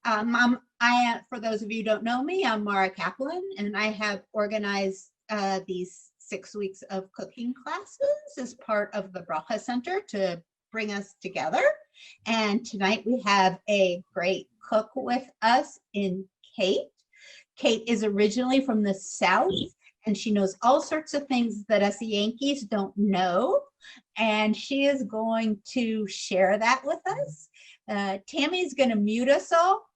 For those of you who don't know me, I'm Mara Kaplan, and I have organized these 6 weeks of cooking classes as part of the Bracha Center to bring us together. And tonight we have a great cook with us in Kate. Kate is originally from the South, and she knows all sorts of things that us Yankees don't know. And she is going to share that with us. Tammy's going to mute us all.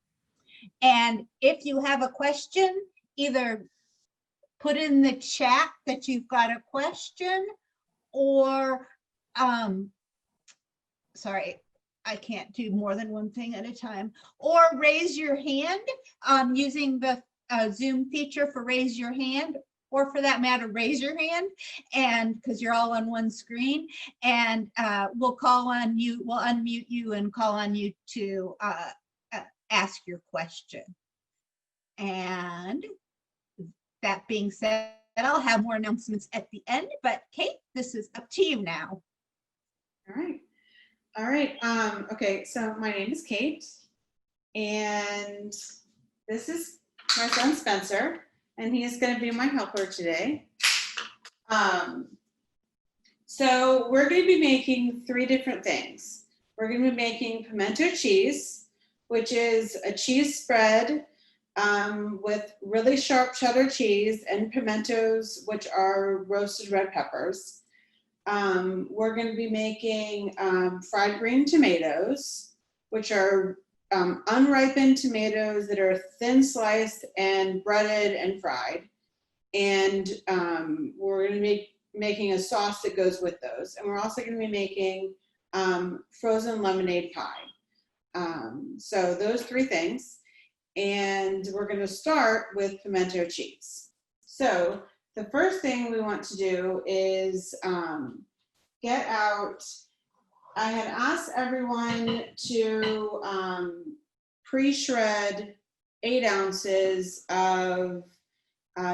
And if you have a question, either put in the chat that you've got a question, or, sorry, I can't do more than one thing at a time, or raise your hand using the Zoom feature for raise your hand, or for that matter, raise your hand, and because you're all on one screen, and we'll call on you, we'll unmute you and call on you to ask your question. And that being said, I'll have more announcements at the end, but Kate, this is up to you now. All right. Okay, so my name is Kate, and this is my son Spencer, and he is going to be my helper today. So we're going to be making 3 different things. We're going to be making pimento cheese, which is a cheese spread with really sharp cheddar cheese and pimentos, which are roasted red peppers. We're going to be making fried green tomatoes, which are unripened tomatoes that are thin sliced and breaded and fried. And we're going to be making a sauce that goes with those. And we're also going to be making frozen lemonade pie. So those 3 things. And we're going to start with pimento cheese. So the first thing we want to do is get out. I had asked everyone to pre-shred 8 ounces of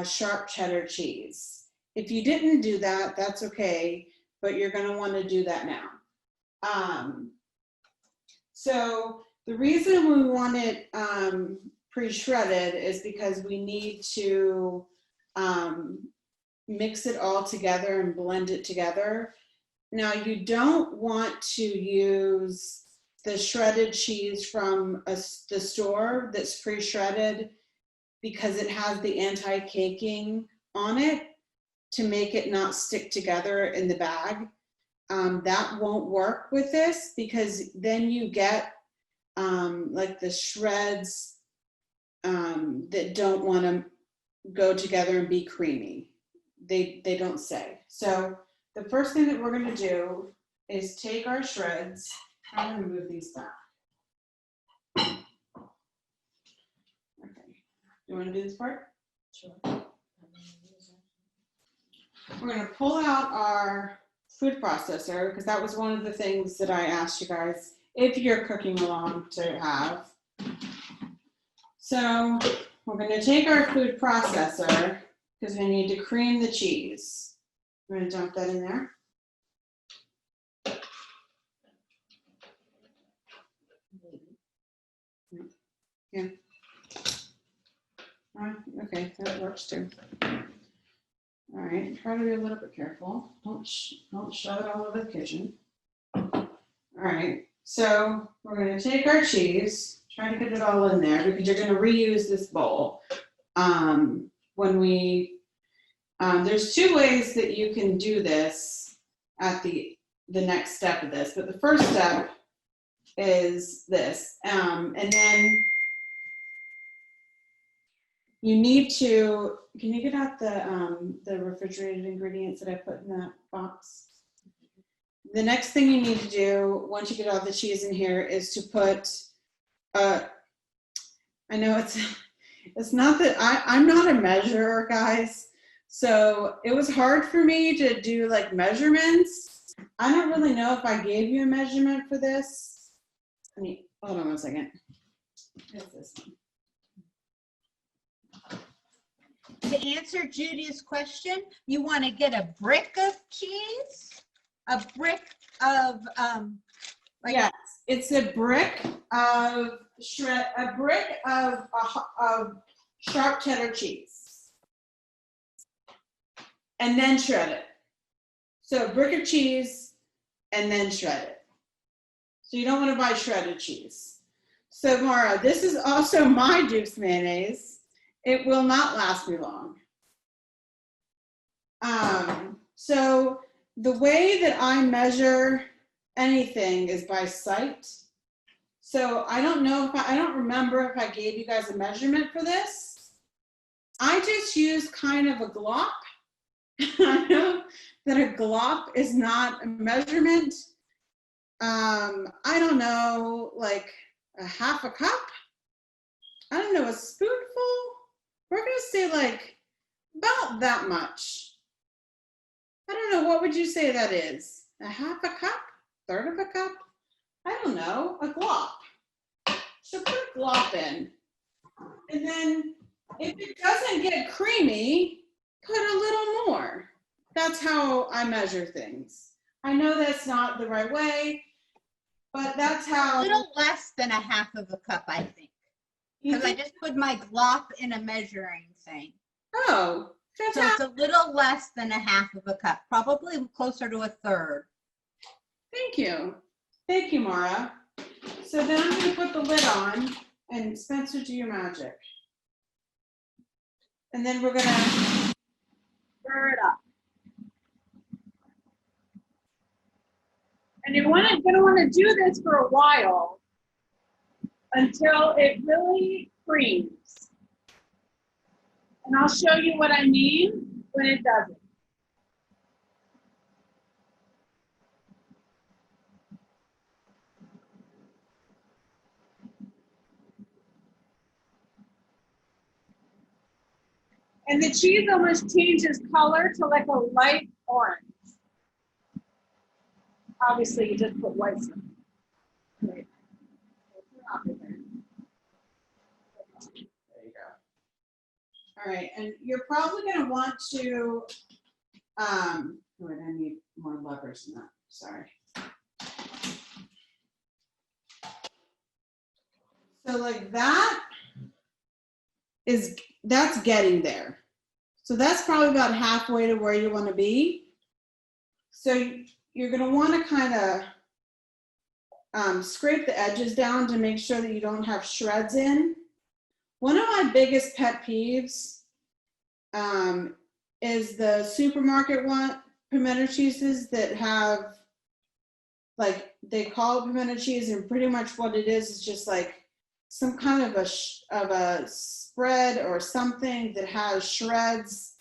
sharp cheddar cheese. If you didn't do that, that's okay, but you're going to want to do that now. So the reason we want it pre-shredded is because we need to mix it all together and blend it together. Now, you don't want to use the shredded cheese from the store that's pre-shredded because it has the anti-caking on it to make it not stick together in the bag. That won't work with this because then you get like the shreds that don't want to go together and be creamy. They don't stay. So the first thing that we're going to do is take our shreds. I'm going to move these back. Okay. You want to do this part? Sure. We're going to pull out our food processor because that was one of the things that I asked you guys if you're cooking along to have. So we're going to take our food processor because we need to cream the cheese. I'm going to dump that in there. Yeah. Okay, that works too. All right, try to be a little bit careful. Don't shove it all over the kitchen. All right, so we're going to take our cheese, try to get it all in there because you're going to reuse this bowl. When we there's 2 ways that you can do this at the next step of this, but the first step is this, and then you need to, can you get out the refrigerated ingredients that I put in that box? The next thing you need to do once you get all the cheese in here is to put, I know it's not that, I'm not a measurer, guys. So it was hard for me to do like measurements. I don't really know if I gave you a measurement for this. Hold on one second. Here's this one. To answer Judy's question, you want to get a brick of cheese, a brick of Like, yes, it's a brick of sharp cheddar cheese, and then shred it. So a brick of cheese, and then shred it. So you don't want to buy shredded cheese. So Mara, this is also my Duke's mayonnaise. It will not last me long. So the way that I measure anything is by sight. So I don't know if I don't remember if I gave you guys a measurement for this. I just use kind of a glop. I know that a glop is not a measurement. I don't know, like a half a cup. I don't know, a spoonful. We're gonna say like about that much. I don't know, what would you say that is? A half a cup? Third of a cup? I don't know, a glop. So put a glop in. And then if it doesn't get creamy, put a little more. That's how I measure things. I know that's not the right way, but that's how. a little less than a half of a cup, I think. Because I just put my glop in a measuring thing. Oh, so it's a little less than a half of a cup, probably closer to a third. Thank you. Thank you, Mara. So then I'm going to put the lid on, and Spencer, do your magic. And then we're going to stir it up. And you're going to want to do this for a while until it really creams. And I'll show you what I mean when it doesn't. And the cheese almost changes color to like a light orange. Obviously, you just put white stuff. There you go. All right, and you're probably going to want to, wait, I need more levers than that, sorry. So like that's getting there. So that's probably about halfway to where you want to be. So you're going to want to kind of scrape the edges down to make sure that you don't have shreds in. One of my biggest pet peeves is the supermarket pimento cheeses that have, like, they call it pimento cheese, and pretty much what it is just like some kind of a spread or something that has shreds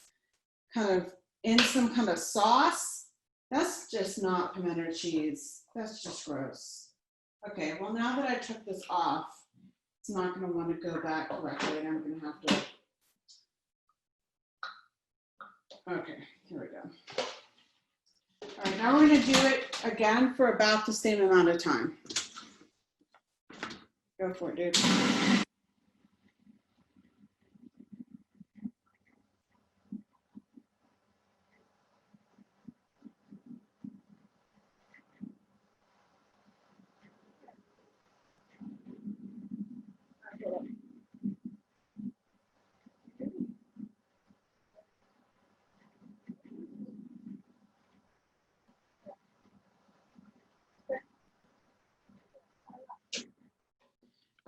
kind of in some kind of sauce. That's just not pimento cheese. That's just gross. Okay, well, now that I took this off, it's not going to want to go back correctly, and I'm going to have to. Okay, here we go. All right, now we're going to do it again for about the same amount of time. Go for it, dude.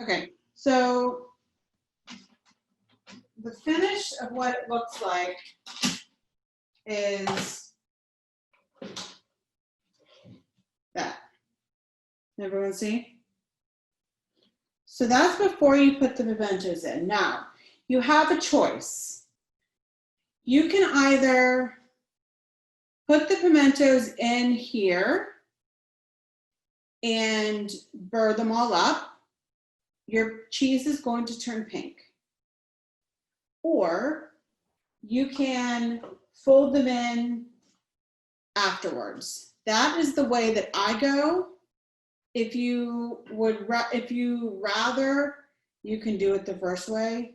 Okay, so the finish of what it looks like is that. Everyone see? So that's before you put the pimentos in. Now, you have a choice. You can either put the pimentos in here and burr them all up. Your cheese is going to turn pink. Or you can fold them in afterwards. That is the way that I go. If you rather, you can do it the first way.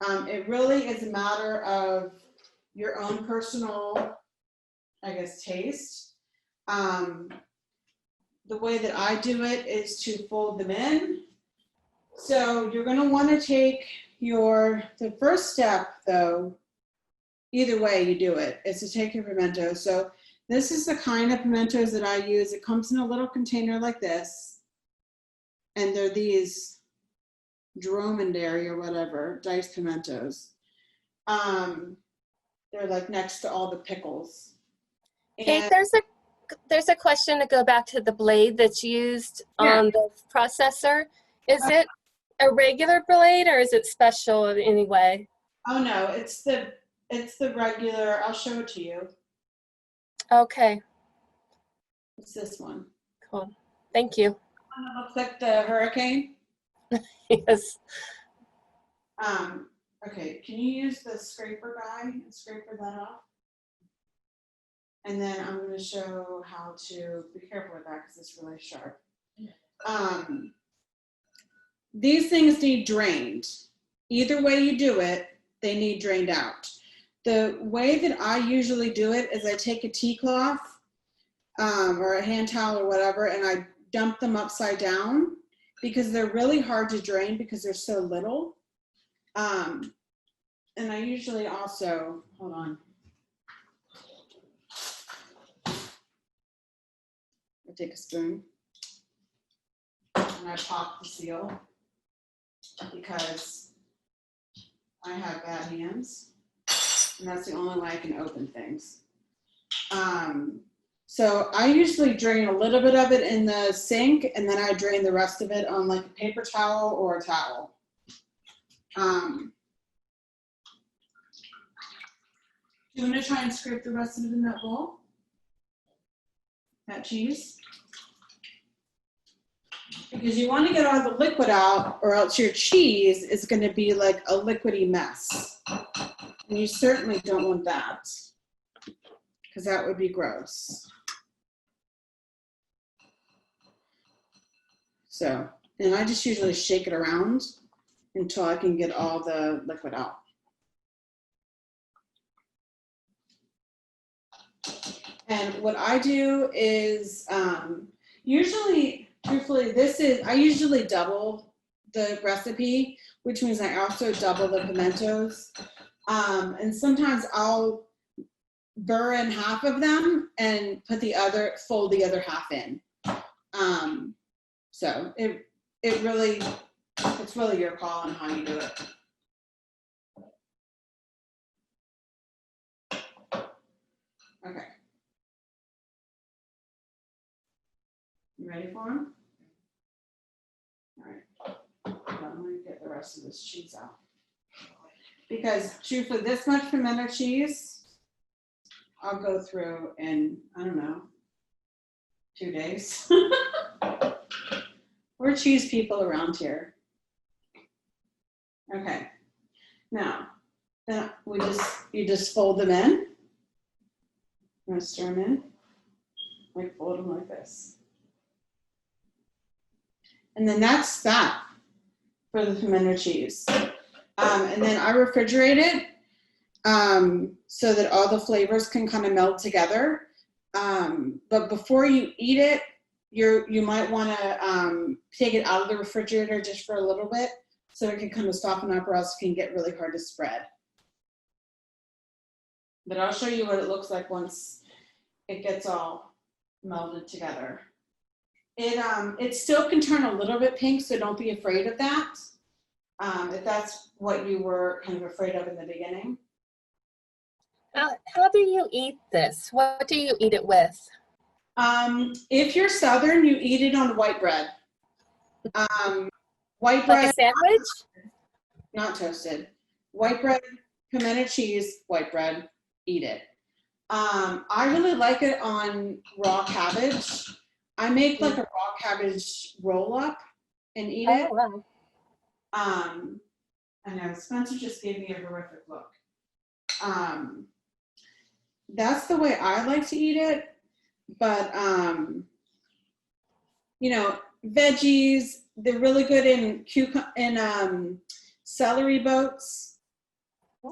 It really is a matter of your own personal, I guess, taste. the way that I do it is to fold them in. So you're going to want to take the first step though, either way you do it, is to take your pimento. So this is the kind of pimentos that I use. It comes in a little container like this. And they're these dromedary or whatever, diced pimentos. They're like next to all the pickles. Kate, And there's a question to go back to the blade that's used on the processor. Is it a regular blade or is it special in any way? oh no, it's the regular. I'll show it to you. Okay, It's this one. cool. Thank you. Looks like the hurricane. Yes. Okay, can you use the scraper guy and scraper that off? And then I'm going to show how to be careful with that because it's really sharp. These things need drained. Either way you do it, they need drained out. The way that I usually do it is I take a tea cloth or a hand towel or whatever, and I dump them upside down because they're really hard to drain because they're so little. And I usually also, hold on. I take a spoon and I pop the seal because I have bad hands and that's the only way I can open things. So I usually drain a little bit of it in the sink and then I drain the rest of it on like a paper towel or a towel. Do you want to try and scrape the rest of it in that bowl? That cheese? Because you want to get all the liquid out or else your cheese is going to be like a liquidy mess. And you certainly don't want that because that would be gross. So, and I just usually shake it around until I can get all the liquid out. And what I do is usually, truthfully, I usually double the recipe, which means I also double the pimentos. And sometimes I'll burr in half of them and fold the other half in. So it's really your call on how you do it. Okay. You ready for them? All right. I'm going to get the rest of this cheese out. Because truthfully, this much pimento cheese, I'll go through in, I don't know, 2 days. We're cheese people around here. Okay. Now, then you just fold them in. I'm going to stir them in. Like fold them like this. And then that's that for the pimento cheese. And then I refrigerate it so that all the flavors can kind of meld together. But before you eat it, you might want to take it out of the refrigerator just for a little bit so it can kind of soften up or else it can get really hard to spread. But I'll show you what it looks like once it gets all melded together. It still can turn a little bit pink, so don't be afraid of that. If that's what you were kind of afraid of in the beginning. How do you eat this? What do you eat it with? If you're Southern, you eat it on white bread. White bread. Like a sandwich? Not toasted. White bread, pimento cheese, white bread, eat it. I really like it on raw cabbage. I make like a raw cabbage roll up and eat it. Wow. I know, Spencer just gave me a horrific look. That's the way I like to eat it. But, you know, veggies, they're really good in celery boats.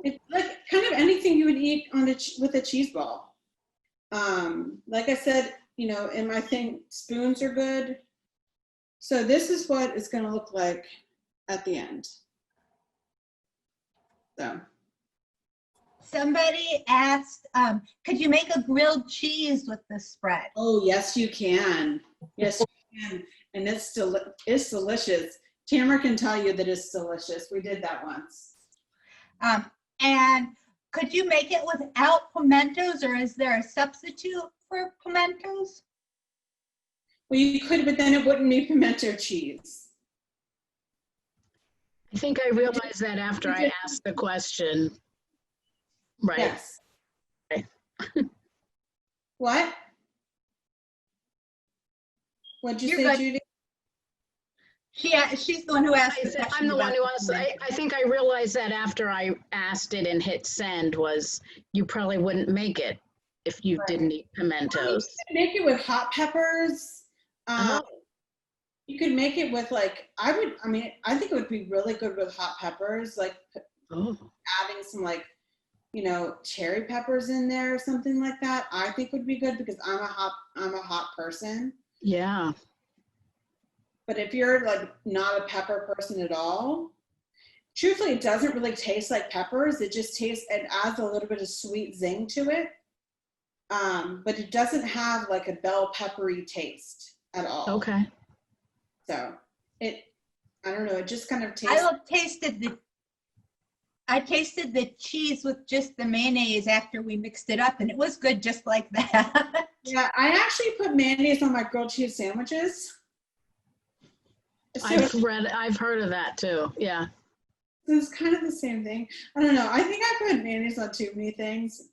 It's like kind of anything you would eat with a cheese ball. Like I said, you know, and I think spoons are good. So this is what it's going to look like at the end. So. Somebody asked, could you make a grilled cheese with the spread? Oh, yes, you can. Yes, you can. And it's delicious. Tamara can tell you that it's delicious. We did that once. And could you make it without pimentos, or is there a substitute for pimentos? Well, you could, but then it wouldn't be pimento cheese. I think I realized that after I asked the question. Right. Yes. Okay. What? What'd you You're say, good. Judy? She's the one who asked I the said, question I'm the one about who the asked. pimento. I think I realized that after I asked it and hit send was you probably wouldn't make it if you Right. didn't eat pimentos. You could make it with hot peppers. Oh. You could make it with like, I think it would be really good with hot peppers, like Oh. adding some like, you know, cherry peppers in there or something like that. I think would be good because I'm a hot person. Yeah. But if you're like not a pepper person at all, truthfully, it doesn't really taste like peppers. It just tastes, it adds a little bit of sweet zing to it. But it doesn't have like a bell peppery taste at all. Okay. So I don't know, it just kind of tastes. I tasted the cheese with just the mayonnaise after we mixed it up, and it was good just like that. Yeah, I actually put mayonnaise on my grilled cheese sandwiches. So I've heard of that too. Yeah. it's kind of the same thing. I don't know. I think I put mayonnaise on too many things.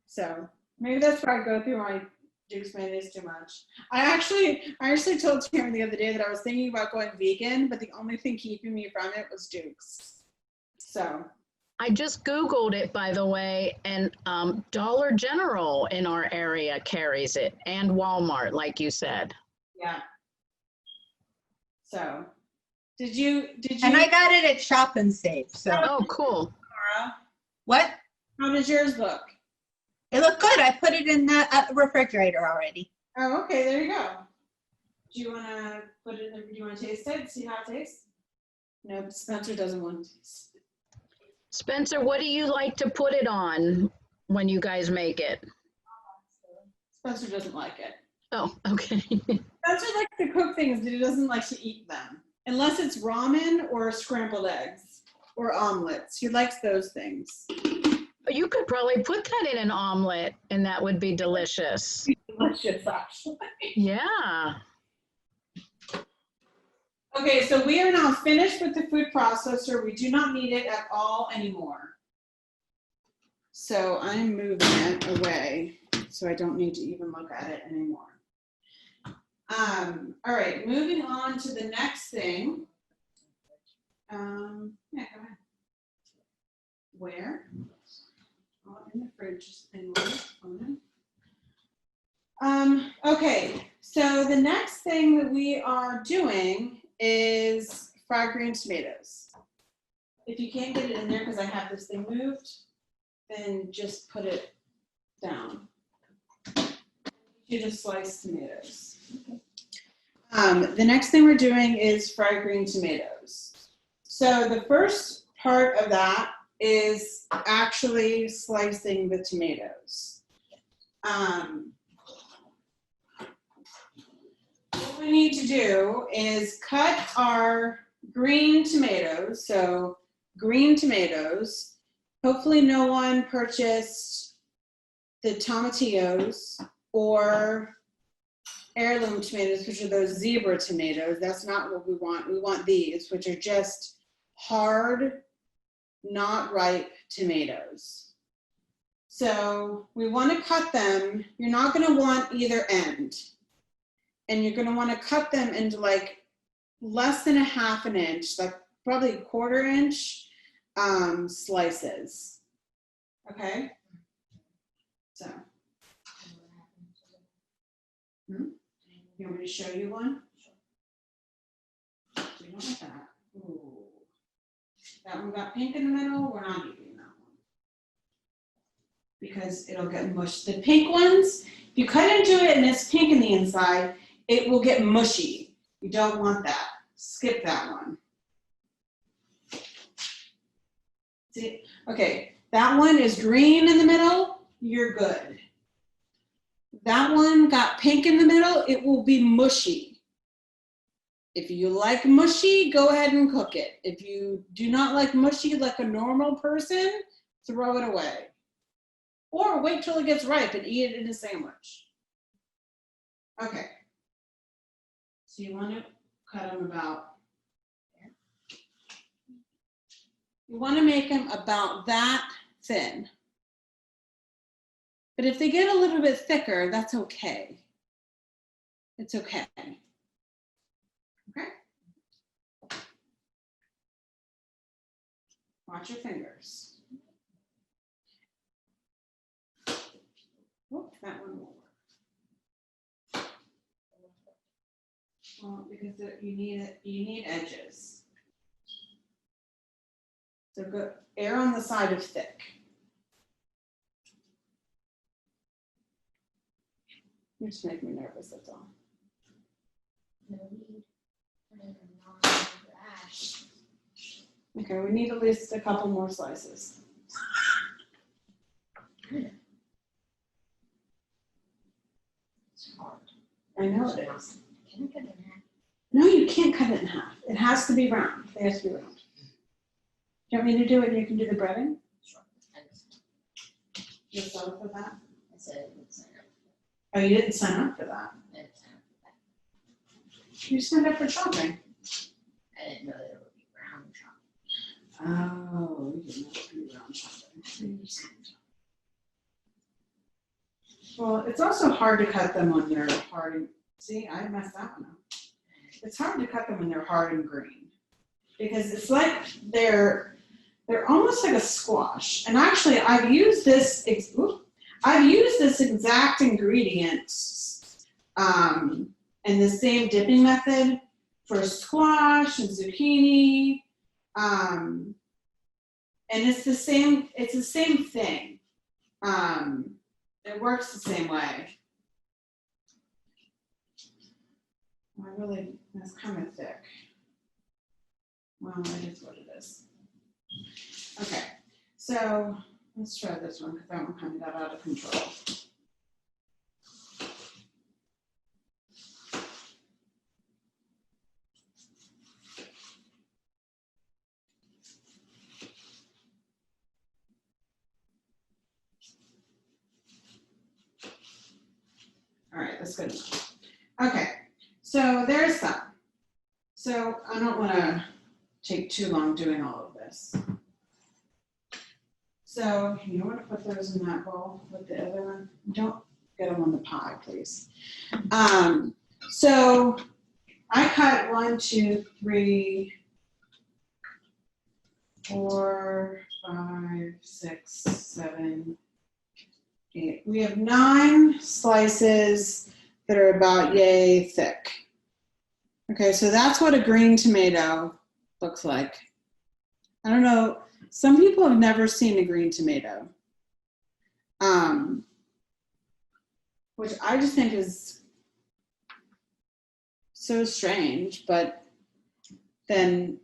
So maybe that's why I go through my Duke's mayonnaise too much. I actually told Tamara the other day that I was thinking about going vegan, but the only thing keeping me from it was Duke's. So I just Googled it, by the way, and Dollar General in our area carries it, and Walmart, like you said. yeah. So did you? And I got it at Shop and Save. So Oh, cool. Laura, what? how does yours look? It looked good. I put it in the refrigerator already. Oh, okay, there you go. Do you want to put it? Do you want to taste it? See how it tastes? No, Spencer doesn't want to taste it. Spencer, what do you like to put it on when you guys make it? Spencer doesn't like it. Oh, okay. Spencer likes to cook things, but he doesn't like to eat them. Unless it's ramen or scrambled eggs or omelets. He likes those things. You could probably put that in an omelet and that would be delicious. Delicious, actually. Yeah. Okay, so we are now finished with the food processor. We do not need it at all anymore. So I'm moving it away so I don't need to even look at it anymore. All right, moving on to the next thing. Yeah, go ahead. Where? Oh, in the fridge anyway. Okay, so the next thing that we are doing is fried green tomatoes. If you can't get it in there because I have this thing moved, then just put it down. You just slice tomatoes. The next thing we're doing is fried green tomatoes. So the first part of that is actually slicing the tomatoes. What we need to do is cut our green tomatoes. So green tomatoes. Hopefully no one purchased the tomatillos or heirloom tomatoes, which are those zebra tomatoes. That's not what we want. We want these, which are just hard, not ripe tomatoes. So we want to cut them. You're not going to want either end. And you're going to want to cut them into like less than 1/2 inch, like probably 1/4 inch slices. Okay? So. You want me to show you one? We don't want that. Ooh. That one got pink in the middle. We're not eating that one. Because it'll get mushed. The pink ones, If you cut into it and it's pink in the inside, it will get mushy. You don't want that. Skip that one. See, okay, that one is green in the middle, you're good. That one got pink in the middle, it will be mushy. If you like mushy, go ahead and cook it. If you do not like mushy like a normal person, throw it away. Or wait till it gets ripe and eat it in a sandwich. Okay. So you want to cut them about, you want to make them about that thin. But if they get a little bit thicker, that's okay. It's okay. Okay? Watch your fingers. Whoop, that one won't work. Well, because you need edges. So go err on the side of thick. You just make me nervous, that's all. Okay, we need at least a couple more slices. I know it is. Can I cut it in half? No, you can't cut it in half. It has to be round. They have to be round. Do you want me to do it and you can do the breading? Sure. You're set up for that? I said I would sign up. Oh, you didn't sign up for that. I didn't sign up for that. You signed up for shopping. I didn't know that it would be brown chocolate. Oh, you didn't have to be round shopping. Well, it's also hard to cut them when they're hard and, see, I messed that one up. It's hard to cut them when they're hard and green. Because it's like they're almost like a squash. And actually I've used this exact ingredient in the same dipping method for squash and zucchini. And it's the same thing. It works the same way. That's kind of thick. Well, it is what it is. Okay, so let's try this one because that one kind of got out of control. All right, that's good enough. Okay, so there's some. So I don't want to take too long doing all of this. So you want to put those in that bowl with the other one. Don't get them on the pie, please. So I cut 1, 2, 3, 4, 5, 6, 7, 8. We have 9 slices that are about yay thick. Okay, so that's what a green tomato looks like. I don't know, some people have never seen a green tomato, which I just think is so strange, but then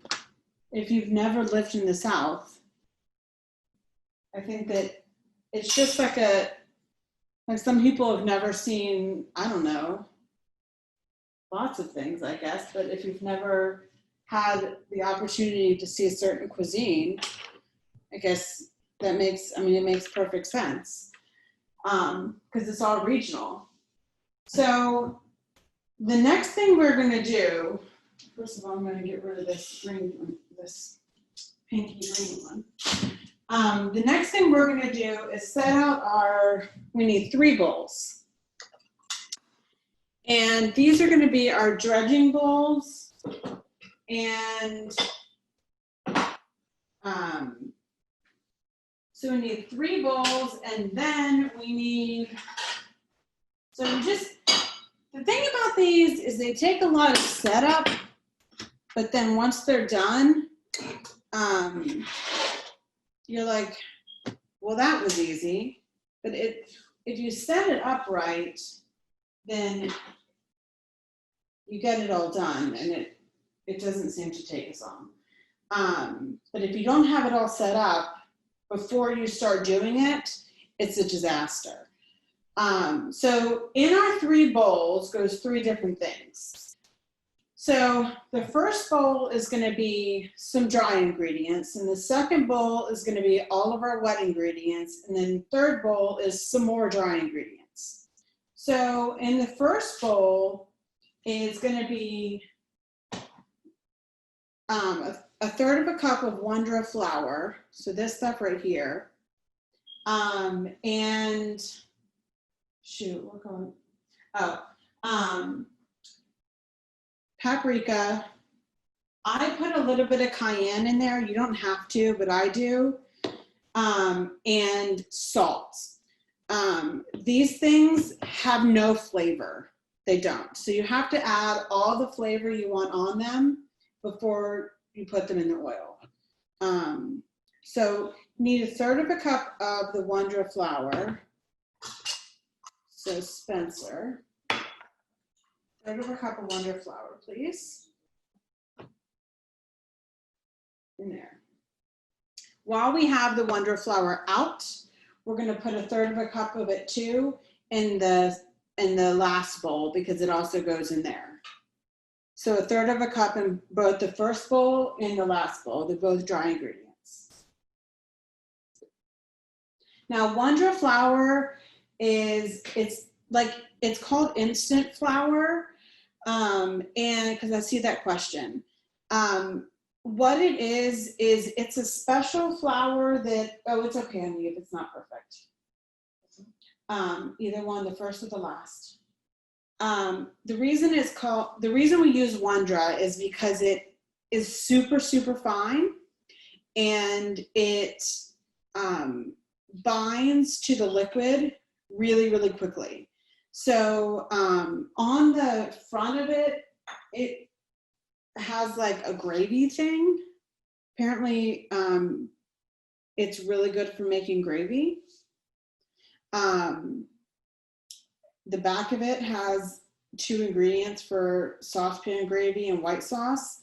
if you've never lived in the South, I think that it's just like some people have never seen, I don't know, lots of things, I guess, but if you've never had the opportunity to see a certain cuisine, I guess that makes, it makes perfect sense, because it's all regional. So the next thing we're going to do, first of all, I'm going to get rid of this green one, this pinky green one. The next thing we're going to do is set out we need 3 bowls. And these are going to be our dredging bowls. And so we need 3 bowls, and then we need, the thing about these is they take a lot of setup, but then once they're done, you're like, well, that was easy, but if you set it up right, then you get it all done, and it doesn't seem to take as long. But if you don't have it all set up before you start doing it, it's a disaster. So in our 3 bowls goes 3 different things. So the first bowl is going to be some dry ingredients, and the second bowl is going to be all of our wet ingredients, and then third bowl is some more dry ingredients. So in the first bowl is going to be a third of a cup of Wondra flour, so this stuff right here, and shoot, we're going, paprika. I put a little bit of cayenne in there. You don't have to, but I do. And salt. These things have no flavor. They don't. So you have to add all the flavor you want on them before you put them in the oil. So you need a third of a cup of the Wondra flour. So Spencer, third of a cup of Wondra flour, please. In there. While we have the Wondra flour out, we're going to put a third of a cup of it too in the last bowl, because it also goes in there. So a third of a cup in both the first bowl and the last bowl. They're both dry ingredients. Now Wondra flour it's called instant flour, and because I see that question. What it is it's a special flour that, oh, it's okay, Andy, if it's not perfect. Either one, the first or the last. The reason we use Wondra is because it is super, super fine, and it binds to the liquid really, really quickly. So on the front of it, it has like a gravy thing. Apparently, it's really good for making gravy. The back of it has 2 ingredients for saucepan gravy and white sauce.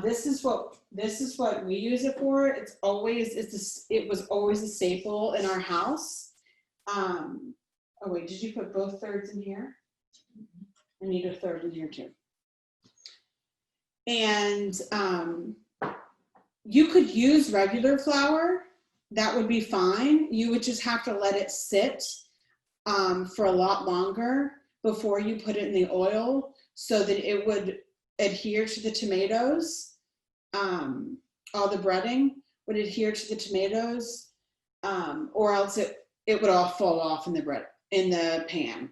This is what we use it for. It was always a staple in our house. Oh wait, did you put both thirds in here? I need a third in here too. And you could use regular flour. That would be fine. You would just have to let it sit for a lot longer before you put it in the oil, so that it would adhere to the tomatoes. All the breading would adhere to the tomatoes, or else it would all fall off in the pan.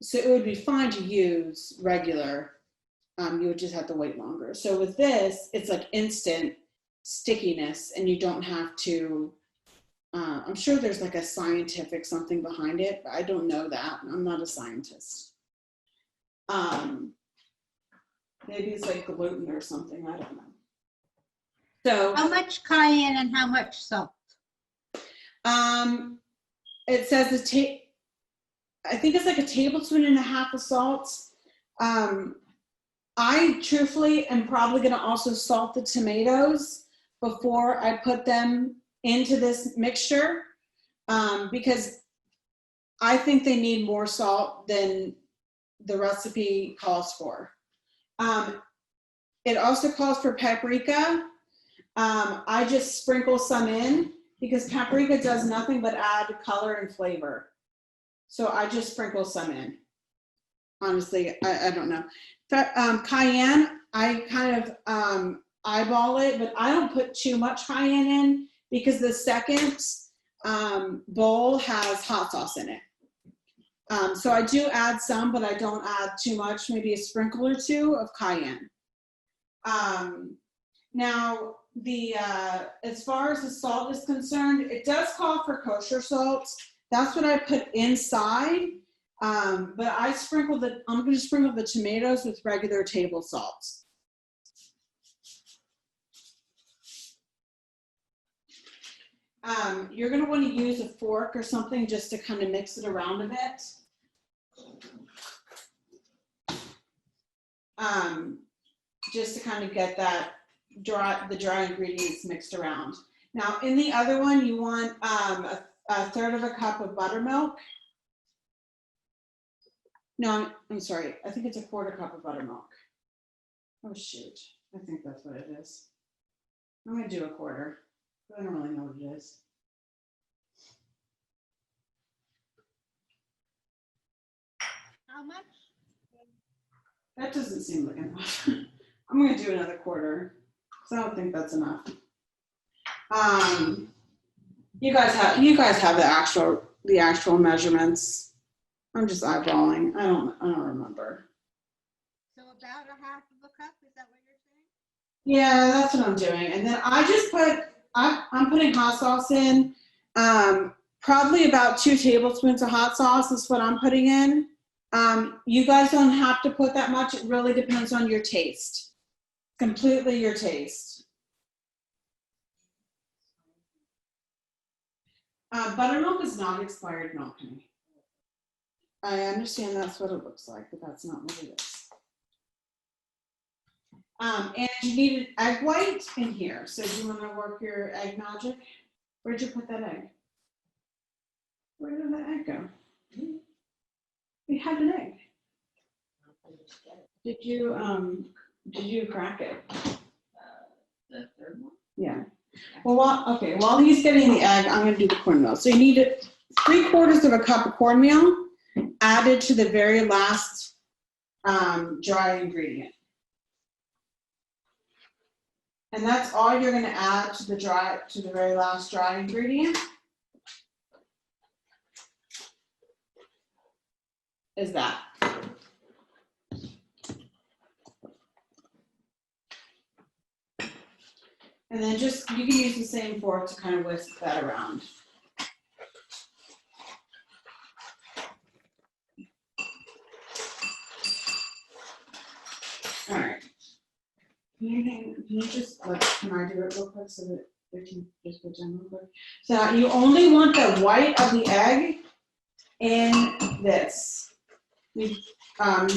So it would be fine to use regular. You would just have to wait longer. So with this, it's like instant stickiness, and you don't have to, I'm sure there's like a scientific something behind it, but I don't know that. I'm not a scientist. Maybe it's like gluten or something, I don't know. So How much cayenne and how much salt? it says I think it's like a tablespoon and a half of salt. I truthfully am probably going to also salt the tomatoes before I put them into this mixture, because I think they need more salt than the recipe calls for. It also calls for paprika. I just sprinkle some in because paprika does nothing but add color and flavor. So I just sprinkle some in. Honestly, I don't know. Cayenne, I kind of eyeball it, but I don't put too much cayenne in because the second bowl has hot sauce in it. So I do add some, but I don't add too much, maybe a sprinkle or 2 of cayenne. Now, as far as the salt is concerned, it does call for kosher salt. That's what I put inside. But I'm going to sprinkle the tomatoes with regular table salt. You're gonna want to use a fork or something just to kind of mix it around a bit. Just to kind of get the dry ingredients mixed around. Now in the other one, you want a third of a cup of buttermilk. No, I'm sorry. I think it's a quarter cup of buttermilk. Oh shoot, I think that's what it is. I'm gonna do a quarter, but I don't really know what it is. How much? That doesn't seem like enough. I'm gonna do another quarter, because I don't think that's enough. You guys have the actual measurements. I'm just eyeballing. I don't remember. So about a half of a cup, is that what you're saying? Yeah, that's what I'm doing. And then I just I'm putting hot sauce in. Probably about 2 tablespoons of hot sauce is what I'm putting in. You guys don't have to put that much. It really depends on your taste. Completely your taste. Buttermilk is not expired milk, honey. I understand that's what it looks like, but that's not what it is. And you need an egg white in here. So do you want to work your egg magic? Where'd you put that egg? Where did that egg go? We had an egg. Did you crack it? The third one? Yeah. Well, while he's getting the egg, I'm going to do the cornmeal. So you need 3/4 of a cup of cornmeal added to the very last dry ingredient. And that's all you're going to add to the very last dry ingredient. Is that. And then you can use the same fork to kind of whisk that around. All right. Can you just, can I do it real quick so that we can just put down real quick? So you only want the white of the egg in this. You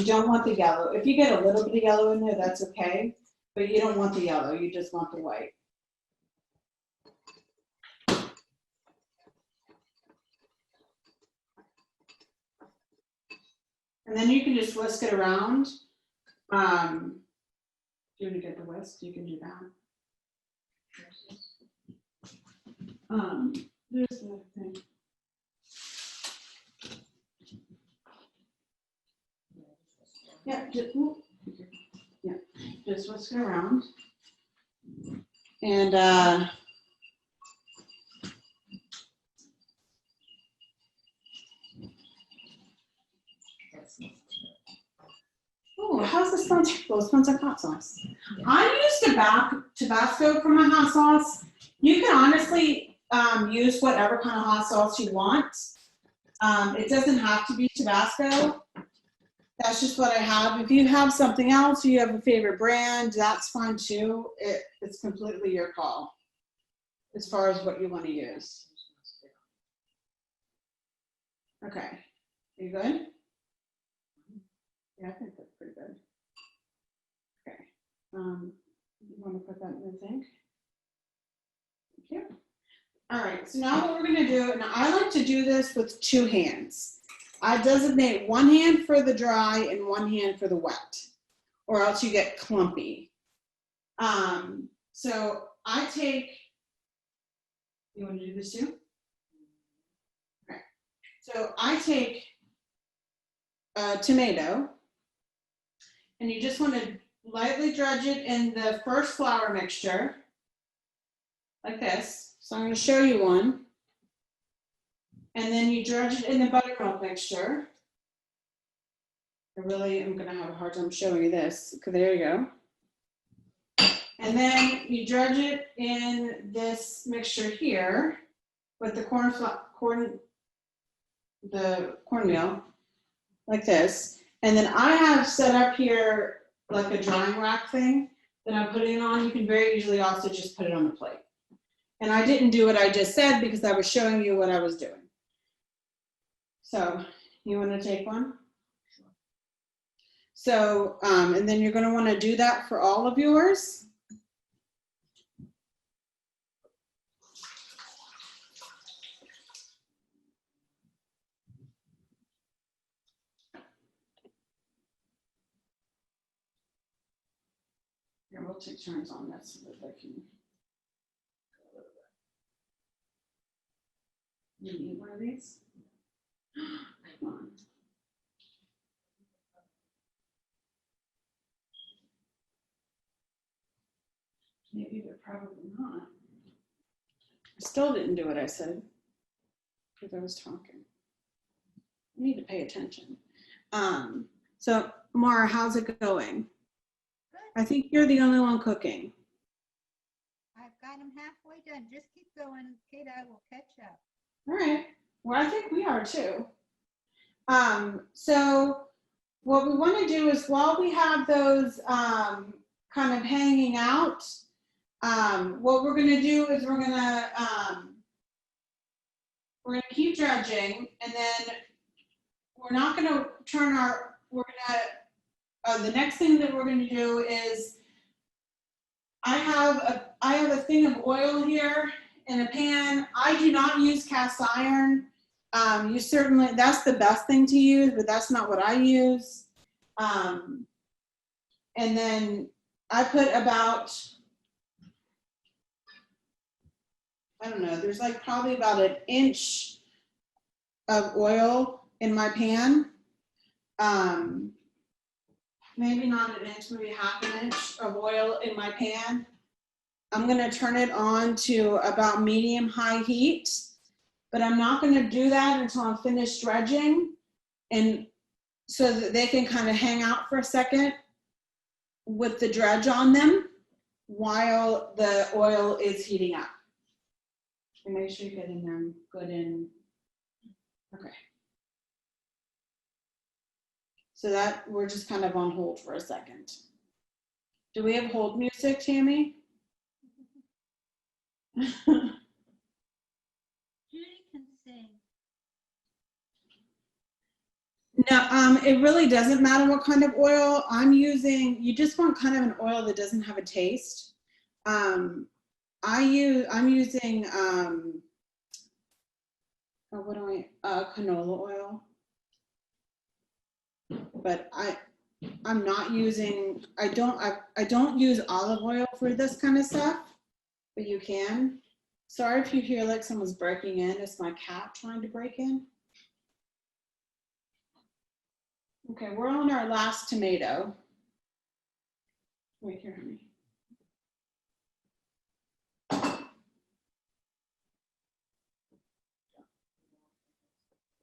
don't want the yellow. If you get a little bit of yellow in there, that's okay. But you don't want the yellow, you just want the white. And then you can just whisk it around. Do you want to get the whisk? You can do that. There's another thing. Yeah, just whisk it around. And oh, how's the smell? Well, it smells like hot sauce. I use Tabasco for my hot sauce. You can honestly use whatever kind of hot sauce you want. It doesn't have to be Tabasco. That's just what I have. If you have something else, or you have a favorite brand, that's fine too. It's completely your call as far as what you want to use. Okay, are you good? Yeah, I think that's pretty good. Okay, you want to put that in the sink? Thank you. All right, so now what we're going to do, and I like to do this with 2 hands. I designate 1 hand for the dry and 1 hand for the wet, or else you get clumpy. So I take, you want to do this too? Okay. So I take a tomato, and you just want to lightly dredge it in the first flour mixture, like this. So I'm going to show you one. And then you dredge it in the buttermilk mixture. I really am going to have a hard time showing you this. Okay, there you go. And then you dredge it in this mixture here with the cornmeal, like this. And then I have set up here like a drying rack thing that I'm putting it on. You can very easily also just put it on the plate. And I didn't do what I just said because I was showing you what I was doing. So you want to take one? So, and then you're going to want to do that for all of yours. Here, we'll take turns on this so that I can. You need one of these? Come on. Maybe, but probably not. I still didn't do what I said because I was talking. I need to pay attention. So Mara, how's it going? Good. I think you're the only one cooking. I've got them halfway done. Just keep going. Kate, I will catch up. All right. Well, I think we are too. So what we want to do is while we have those kind of hanging out, what we're going to do is we're going to keep dredging, and then we're not going to turn our, the next thing that we're going to do is I have a thing of oil here in a pan. I do not use cast iron. You certainly, that's the best thing to use, but that's not what I use. And then I put about, I don't know, there's like probably about an inch of oil in my pan. Maybe not an inch, maybe half an inch of oil in my pan. I'm gonna turn it on to about medium-high heat, but I'm not gonna do that until I'm finished dredging, and so that they can kind of hang out for a second with the dredge on them while the oil is heating up. And make sure you're getting them good in. Okay. So that we're just kind of on hold for a second. Do we have hold music, Tammy? Judy can sing. No, it really doesn't matter what kind of oil I'm using. You just want kind of an oil that doesn't have a taste. I'm using canola oil, but I'm not using. I don't use olive oil for this kind of stuff, but you can. Sorry if you hear like someone's breaking in. It's my cat trying to break in. Okay, we're on our last tomato. Wait here, honey.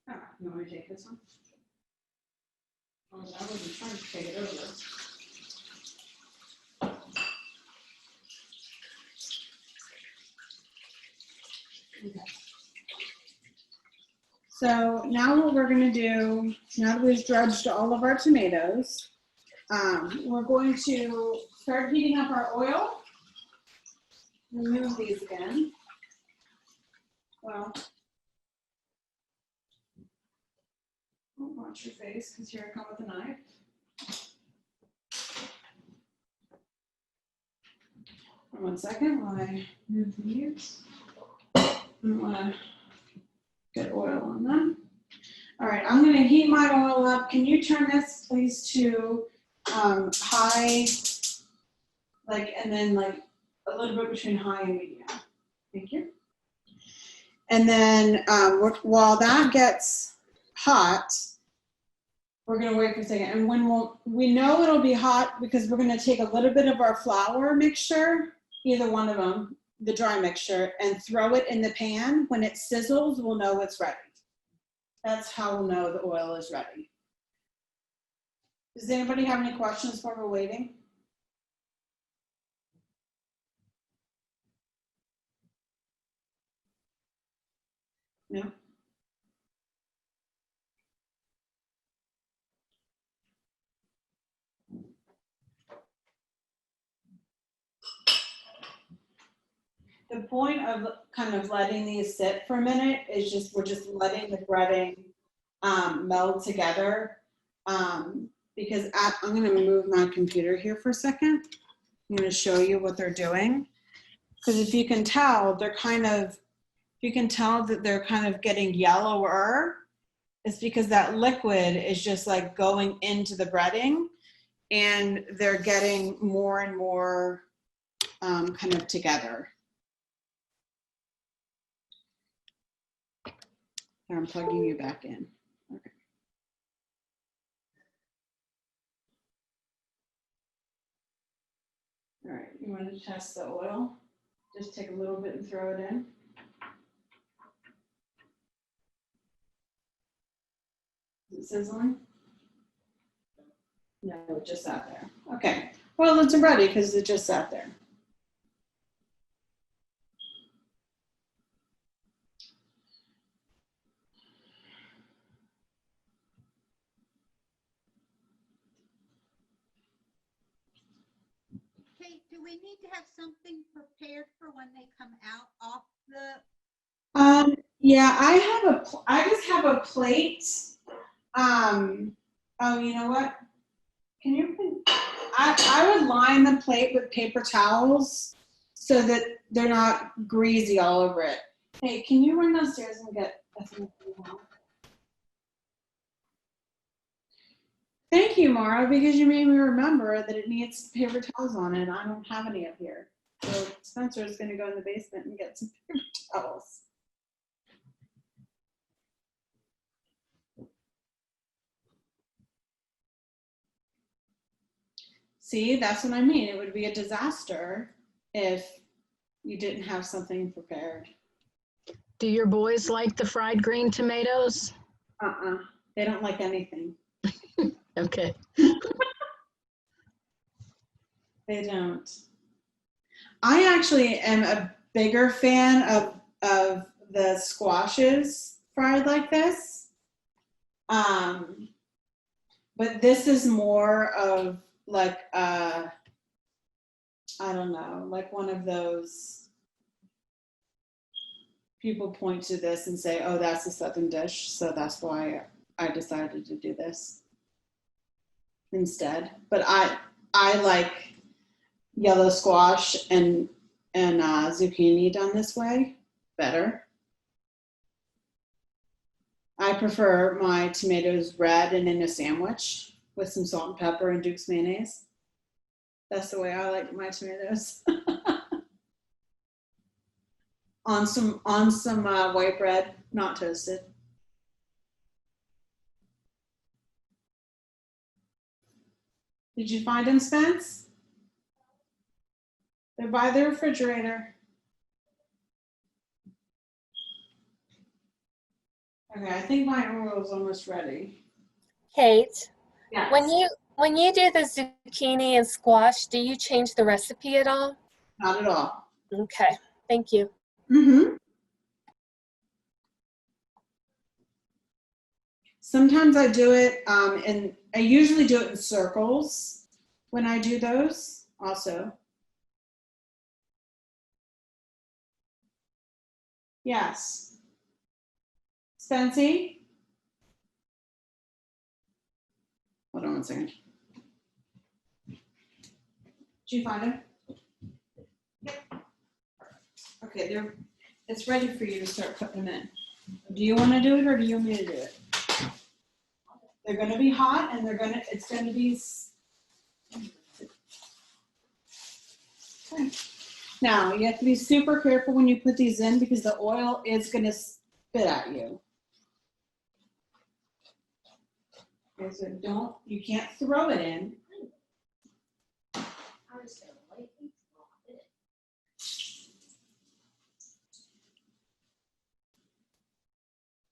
Oh, you want me to take this one? Oh, I wasn't trying to take it over. Okay. So now what we're going to do, now that we've dredged all of our tomatoes, we're going to start heating up our oil. Remove these again. Well, don't watch your face because here I come with a knife. One second while I move these. I don't want to get oil on them. All right, I'm going to heat my oil up. Can you turn this please to high, like, and then like a little bit between high and medium. Thank you. And then while that gets hot, we're going to wait for a second. And when we know it'll be hot because we're going to take a little bit of our flour mixture, either one of them, the dry mixture, and throw it in the pan. When it sizzles, we'll know it's ready. That's how we'll know the oil is ready. Does anybody have any questions while we're waiting? No? the point of kind of letting these sit for a minute is just, we're just letting the breading meld together. Because I'm gonna move my computer here for a second. I'm gonna show you what they're doing. Because if you can tell, they're kind of, you can tell that they're kind of getting yellower. It's because that liquid is just like going into the breading, and they're getting more and more kind of together. Here, I'm plugging you back in. Okay. All right, you want to test the oil? Just take a little bit and throw it in. Is it sizzling? No, it just sat there. Okay. Well, it's ready because it just sat there. Kate, do we need to have something prepared for when they come out off the? Yeah, I just have a plate. Oh, you know what? I would line the plate with paper towels so that they're not greasy all over it. Hey, can you run downstairs and get a thing? Thank you, Mara, because you made me remember that it needs paper towels on it. I don't have any up here. So Spencer is going to go in the basement and get some paper towels. See, that's what I mean. It would be a disaster if you didn't have something prepared. Do your boys like the fried green tomatoes? They don't like anything. Okay. They don't. I actually am a bigger fan of the squashes fried like this. But this is more of like, I don't know, like one of those people point to this and say, oh, that's a Southern dish. So that's why I decided to do this instead. But I like yellow squash and zucchini done this way better. I prefer my tomatoes red and in a sandwich with some salt and pepper and Duke's mayonnaise. That's the way I like my tomatoes. on some white bread, not toasted. Did you find them, Spence? They're by the refrigerator. Okay, I think my oil is almost ready. Kate, Yes. when you do the zucchini and squash, do you change the recipe at all? Not at all. Okay, thank you. Mm-hmm. Sometimes I do it, and I usually do it in circles when I do those also. Yes. Spency? Hold on one second. Did you find him? Yep. Okay, it's ready for you to start putting them in. Do you want to do it or do you want me to do it? They're going to be hot and it's going to be. Okay. Now, you have to be super careful when you put these in because the oil is going to spit at you. Okay, so you can't throw it in. I was gonna lightly drop it.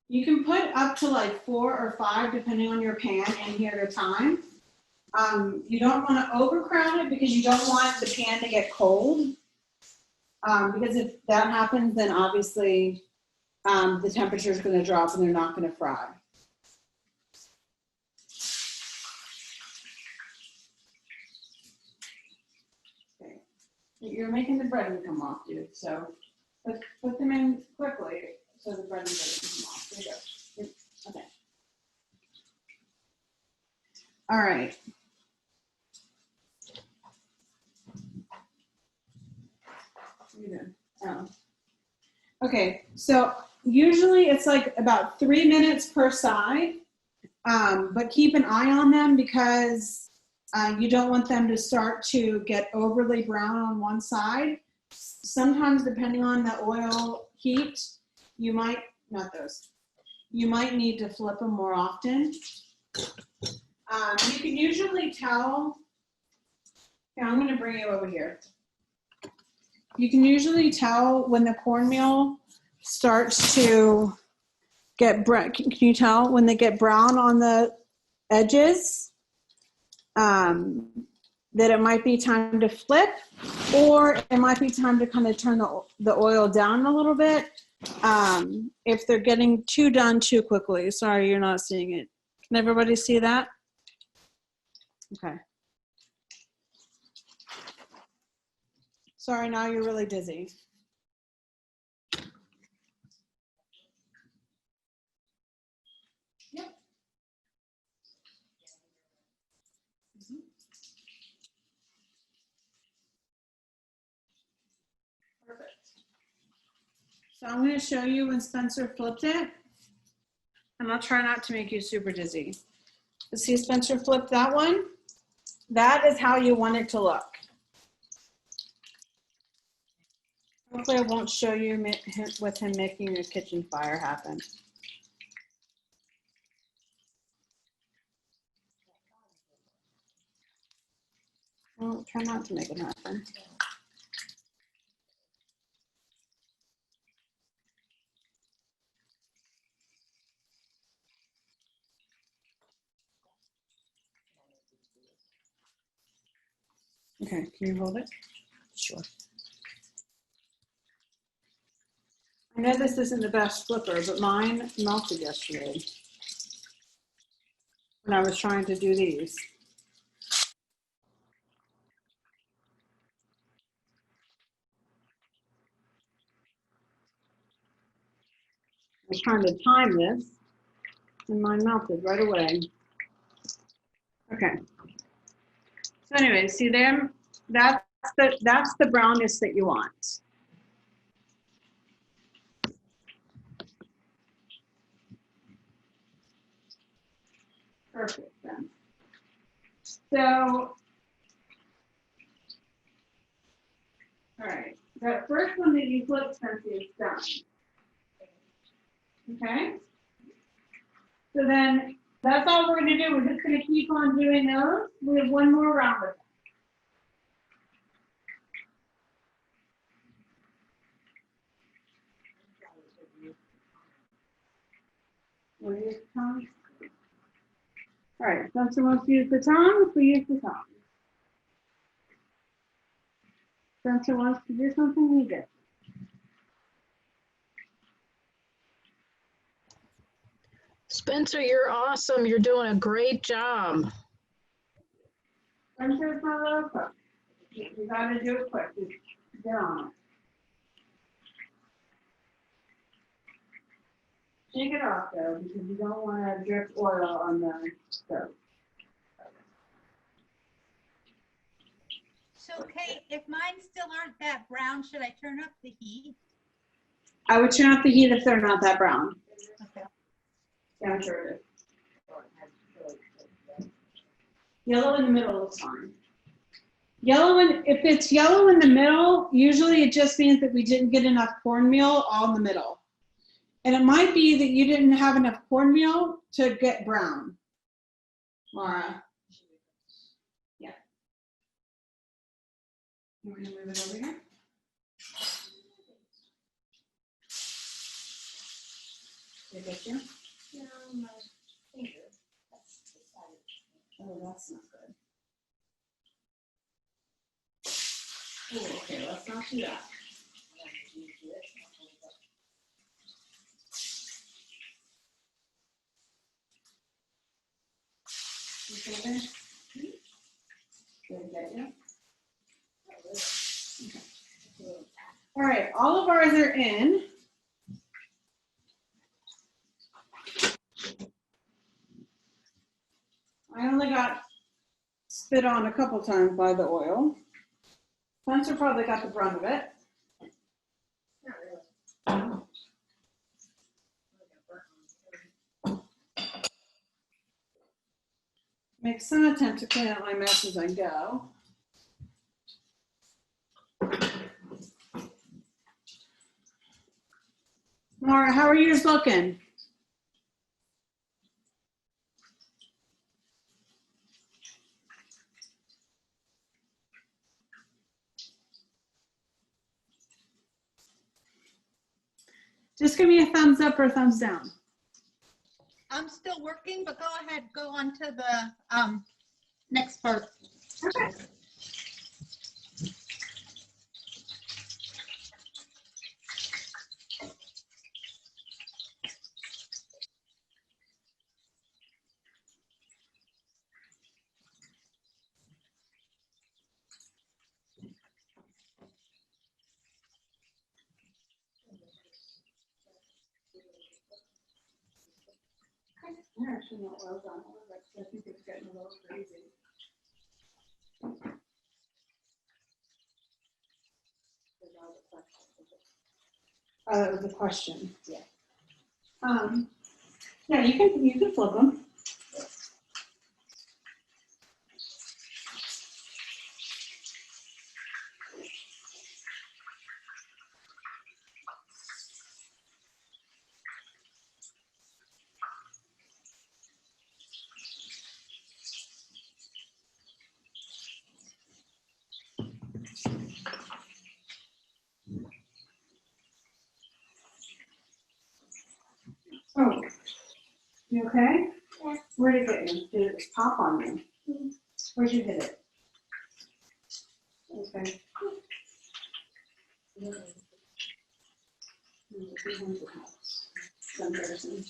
You can put up to like 4 or 5, depending on your pan, in here at a time. You don't want to overcrowd it because you don't want the pan to get cold. Because if that happens, then obviously the temperature is going to drop and they're not going to fry. Okay. You're making the bread come off, dude. So Put them in quickly so the bread and butter can come off. There you go. Okay. All right. Oh. Okay, so usually it's like about 3 minutes per side, but keep an eye on them because you don't want them to start to get overly brown on one side. Sometimes, depending on the oil heat, you might, not those, you might need to flip them more often. You can usually tell, here, I'm gonna bring you over here. You can usually tell when the cornmeal starts to get brown. Can you tell when they get brown on the edges? That it might be time to flip, or it might be time to kind of turn the oil down a little bit. If they're getting done too quickly. Sorry, you're not seeing it. Can everybody see that? Okay. Sorry, now you're really dizzy. Yep. Perfect. So I'm going to show you when Spencer flipped it. And I'll try not to make you super dizzy. See Spencer flip that one? That is how you want it to look. Hopefully I won't show you with him making a kitchen fire happen. Well, try not to make it happen. Okay, can you hold it? Sure. I know this isn't the best flipper, but mine melted yesterday when I was trying to do these. I was trying to time this, and mine melted right away. Okay. So anyway, see them? That's the brownness that you want. Perfect then. So, all right, that first one that you flip, Spencer, is done. Okay? So then that's all we're gonna do. We're just gonna keep on doing those. We have one more round of them. We'll use the tongs. All right, Spencer wants to use the tongs, we use the tongs. Spencer wants to do something, he does. Spencer, you're awesome. You're doing a great job. Spencer's my little cook. You gotta do it quick. Just get on it. Shake it off though, because you don't want to drip oil on the stove. So Kate, if mine still aren't that brown, should I turn up the heat? I would turn up the heat if they're not that brown. Okay. Yeah, I'm sure it is. Yellow in the middle is fine. If it's yellow in the middle, usually it just means that we didn't get enough cornmeal all in the middle. And it might be that you didn't have enough cornmeal to get brown. Laura. Yeah. You want to move it over here? Did I get you? No, my finger. Oh, that's not good. Oh, okay, let's not do that. You okay there? Did I get you? Okay. All right, all of ours are in. I only got spit on a couple times by the oil. Spencer probably got the brunt of it. Make some attempt to clean up my mess as I go. Maura, how are yours looking? Just give me a thumbs up or a thumbs down. I'm still working, but go ahead, go on to the next part. Okay. They're actually not well done. I think it's getting a little crazy. It was a question. Yeah. Yeah, you can flip them. Oh, you okay? Yeah. Where'd it get you? Did it pop on you? Where'd you hit it? Okay. It's embarrassing.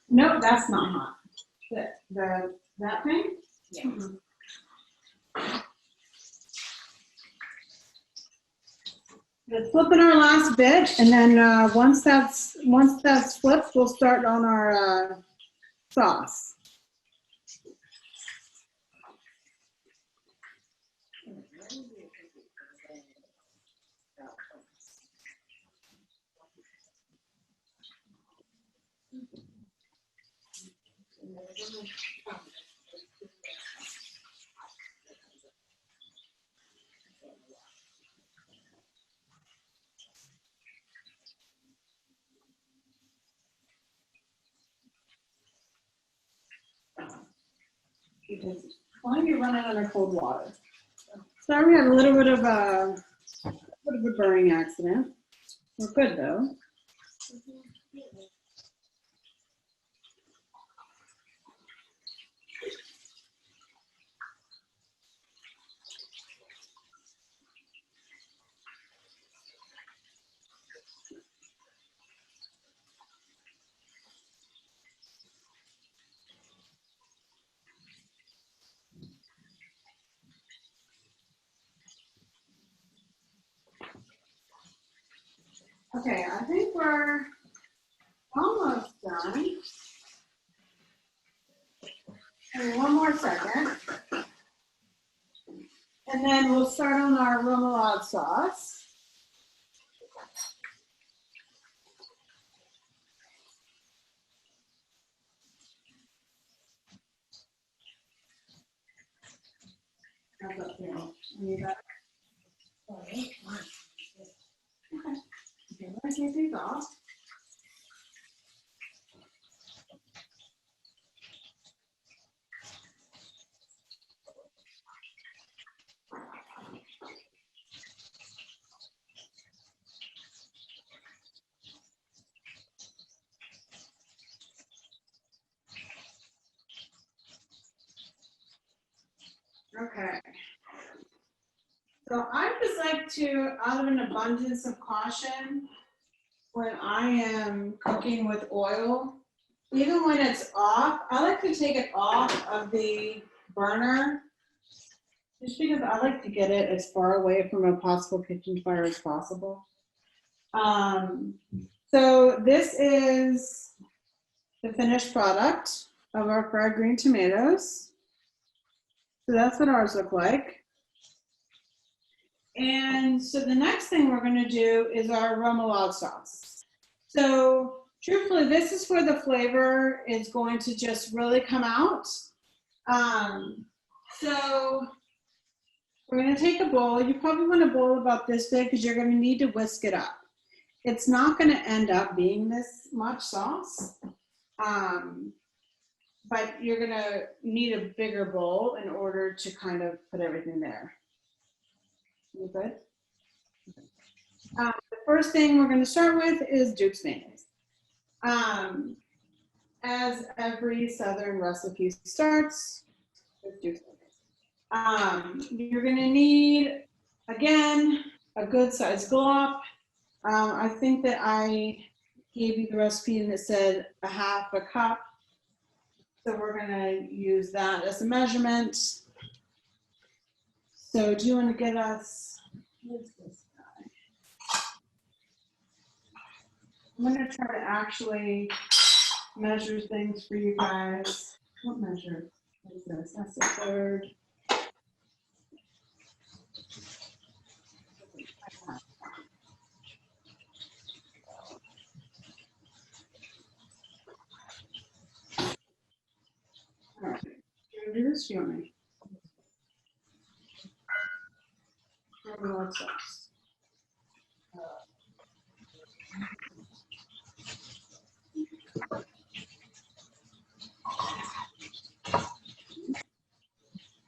Nope, that's not hot. That thing? Yeah. Just flipping our last bit, and then once that's flipped, we'll start on our sauce. Because why are you running under cold water? Sorry, we had a little bit of a burning accident. We're good though. Okay, I think we're almost done. And one more second. And then we'll start on our remoulade sauce. How's that feel? Any better? Okay. Okay, let's take these off. Okay. So I just like to, out of an abundance of caution, when I am cooking with oil, even when it's off, I like to take it off of the burner just because I like to get it as far away from a possible kitchen fire as possible. So this is the finished product of our fried green tomatoes. So that's what ours look like. And so the next thing we're going to do is our remoulade sauce. So truthfully, this is where the flavor is going to just really come out. So we're going to take a bowl. You probably want a bowl about this big because you're going to need to whisk it up. It's not going to end up being this much sauce, but you're going to need a bigger bowl in order to kind of put everything there. You good? The first thing we're going to start with is Duke's mayonnaise. As every Southern recipe starts with Duke's mayonnaise. You're going to need, again, a good size glop. I think that I gave you the recipe and it said a half a cup. So we're going to use that as a measurement. So do you want to get us, what's this guy? I'm going to try to actually measure things for you guys. What measure is this? That's the third. All right, you're gonna do this for me. Remoulade sauce.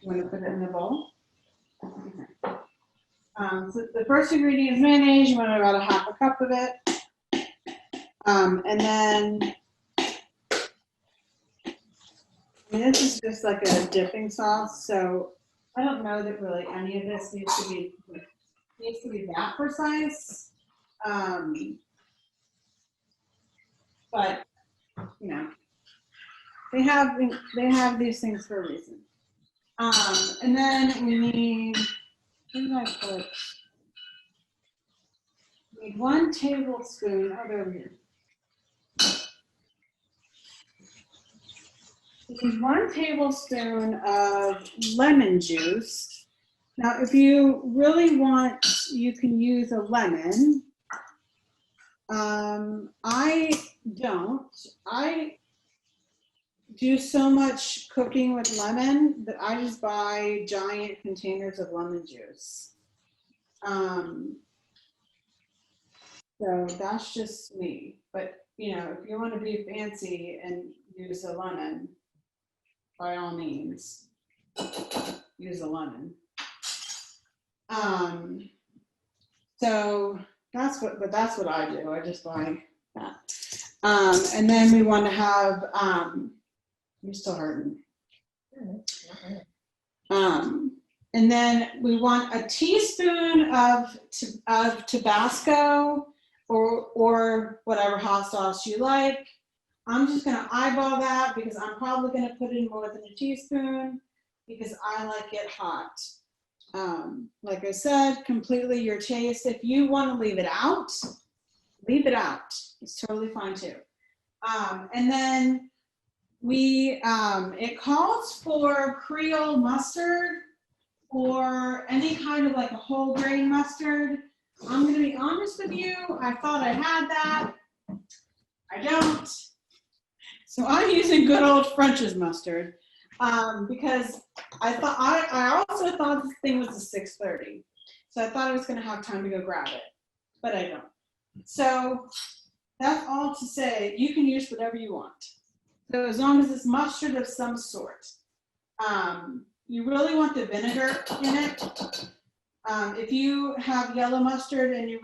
You want to put it in the bowl? Okay. So the first ingredient is mayonnaise. You want about a half a cup of it. And then this is just like a dipping sauce. So I don't know that really any of this needs to be that precise. But you know, they have these things for a reason. And then we need, what did I put? We need 1 tablespoon, oh, there we go. We need 1 tablespoon of lemon juice. Now, if you really want, you can use a lemon. I don't. I do so much cooking with lemon that I just buy giant containers of lemon juice. So that's just me. But you know, if you want to be fancy and use a lemon, by all means, use a lemon. So that's what I do. I just buy that. And then we want to have, you're still hurting. And then we want a teaspoon of Tabasco or whatever hot sauce you like. I'm just going to eyeball that because I'm probably going to put in more than a teaspoon because I like it hot. Like I said, completely your taste. If you want to leave it out, leave it out. It's totally fine too. And then it calls for Creole mustard or any kind of like a whole grain mustard. I'm going to be honest with you. I thought I had that. I don't. So I'm using good old French's mustard because I also thought this thing was a 6:30. So I thought I was going to have time to go grab it, but I don't. So that's all to say, you can use whatever you want. So as long as it's mustard of some sort. You really want the vinegar in it. If you have yellow mustard and you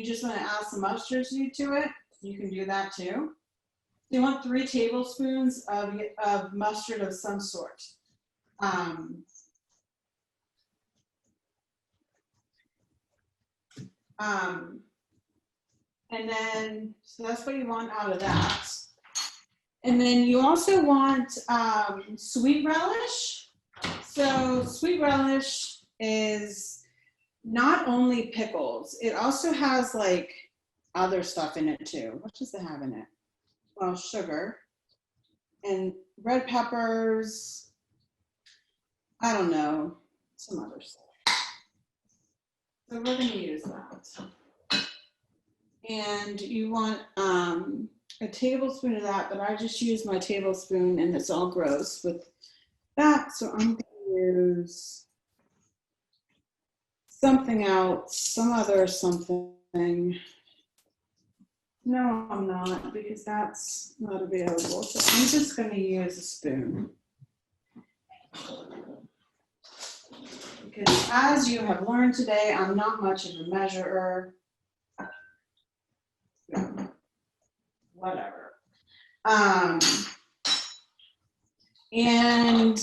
just want to add some mustard seed to it, you can do that too. You want 3 tablespoons of mustard of some sort. And then, so that's what you want out of that. And then you also want sweet relish. So sweet relish is not only pickles, it also has like other stuff in it too. What does it have in it? Well, sugar and red peppers. I don't know, some other stuff. So we're gonna use that. And you want a tablespoon of that, but I just use my tablespoon and it's all gross with that. So I'm gonna use something else, some other something. No, I'm not, because that's not available. So I'm just gonna use a spoon. Because as you have learned today, I'm not much of a measurer. Whatever. And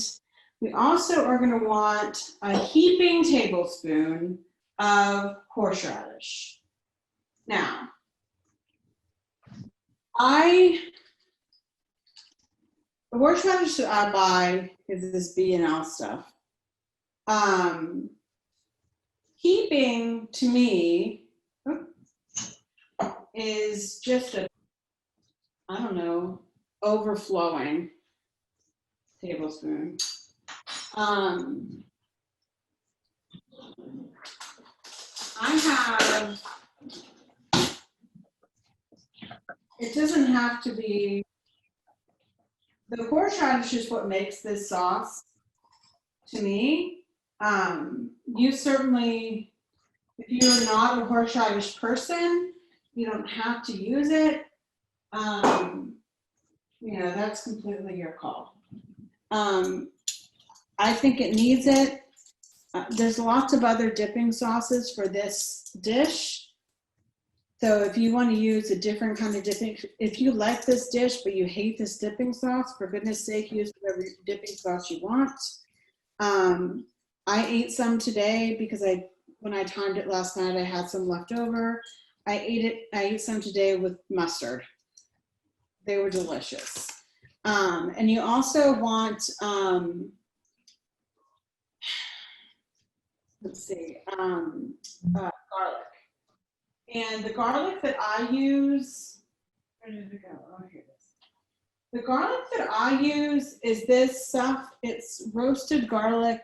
we also are going to want a heaping tablespoon of horseradish. Now, the horseradish that I buy is this B&L stuff. Heaping to me is just a, I don't know, overflowing tablespoon. I have, it doesn't have to be, the horseradish is what makes this sauce to me. You certainly, if you're not a horseradish person, you don't have to use it. You know, that's completely your call. I think it needs it. There's lots of other dipping sauces for this dish. So if you want to use a different kind of dipping, if you like this dish but you hate this dipping sauce, for goodness sake, use whatever dipping sauce you want. I ate some today because when I timed it last night, I had some left over. I ate some today with mustard. They were delicious. And you also want, let's see, garlic. And the garlic that I use, where did it go? Oh, here it is. The garlic that I use is this stuff. It's roasted garlic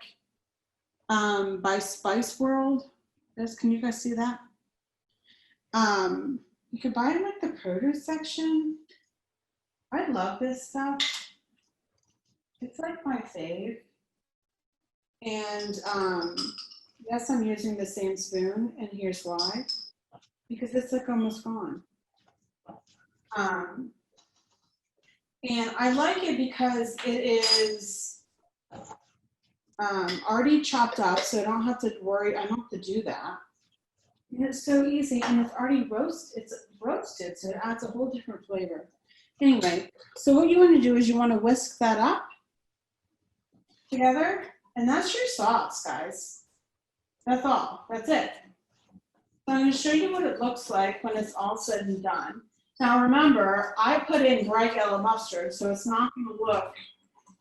by Spice World. Can you guys see that? You can buy it in like the produce section. I love this stuff. It's like my fave. And yes, I'm using the same spoon, and here's why. Because it's like almost gone. And I like it because it is already chopped up, so I don't have to worry, I don't have to do that. And it's so easy, and it's already roasted, so it adds a whole different flavor. Anyway, so what you want to do is you want to whisk that up together, and that's your sauce, guys. That's all. That's it. So I'm going to show you what it looks like when it's all said and done. Now remember, I put in bright yellow mustard, so it's not going to look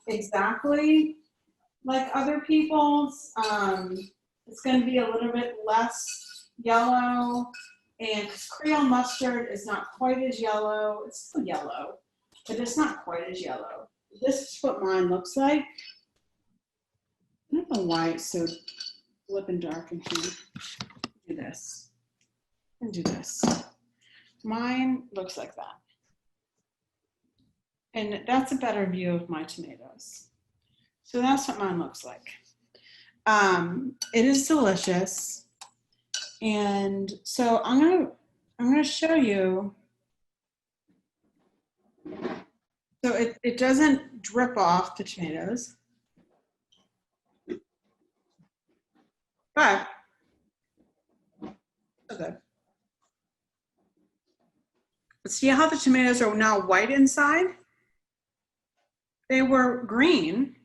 exactly like other people's. It's going to be a little bit less yellow, and Creole mustard is not quite as yellow. It's still yellow, but it's not quite as yellow. This is what mine looks like. I don't know why it's so flippin' dark in here. Do this and do this. Mine looks like that. And that's a better view of my tomatoes. So that's what mine looks like. It is delicious. And so I'm gonna show you. So it doesn't drip off the tomatoes. But okay. See how the tomatoes are now white inside? They were green,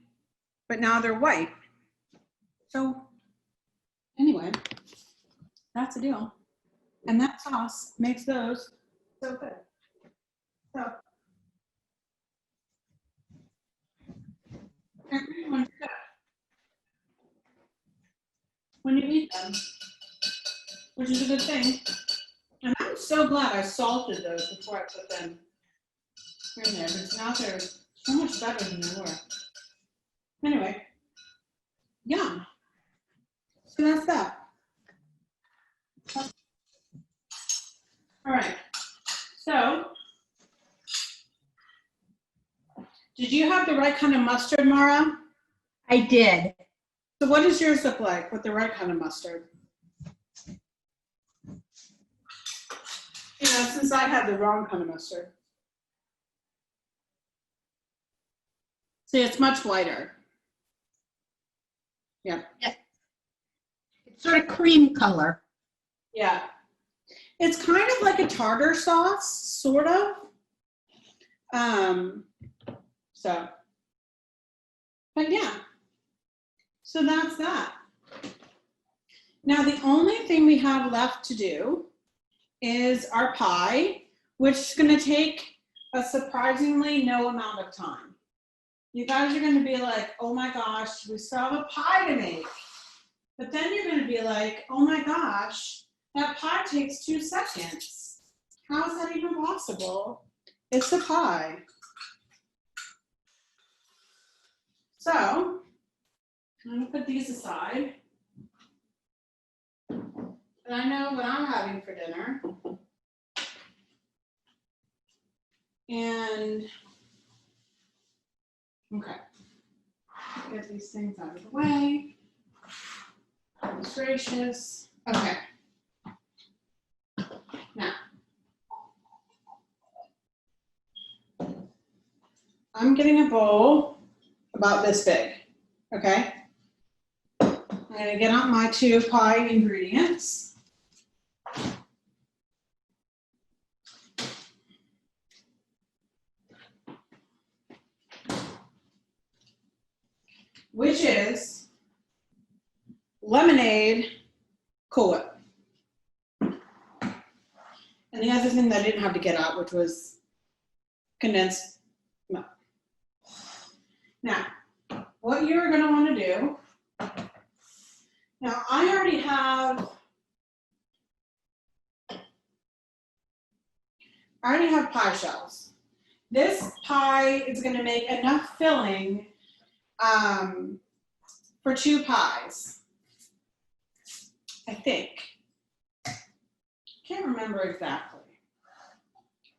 but now they're white. So anyway, that's the deal. And that sauce makes those so good. So everyone's good. when you eat them, which is a good thing. And I'm so glad I salted those before I put them in there, because now they're so much better than they were. Anyway, yum. So that's that. All right. So, did you have the right kind of mustard, Mara? I did. So what does yours look like with the right kind of mustard? You know, since I had the wrong kind of mustard. See, it's much whiter. Yeah. It's sort of cream color. Yeah. It's kind of like a tartar sauce, sort of. So, but yeah. So that's that. Now, the only thing we have left to do is our pie, which is going to take a surprisingly no amount of time. You guys are going to be like, oh my gosh, we still have a pie to make. But then you're going to be like, oh my gosh, that pie takes 2 seconds. How is that even possible? It's a pie. So, I'm going to put these aside. And I know what I'm having for dinner. And, okay. Get these things out of the way. Goodness gracious. Okay. Now, I'm getting a bowl about this big, okay? I'm gonna get out my 2 pie ingredients. Which is lemonade Cool Whip. And the other thing that I didn't have to get out, which was condensed milk. Now, what you're going to want to do, now I already have pie shells. This pie is going to make enough filling for 2 pies, I think. Can't remember exactly.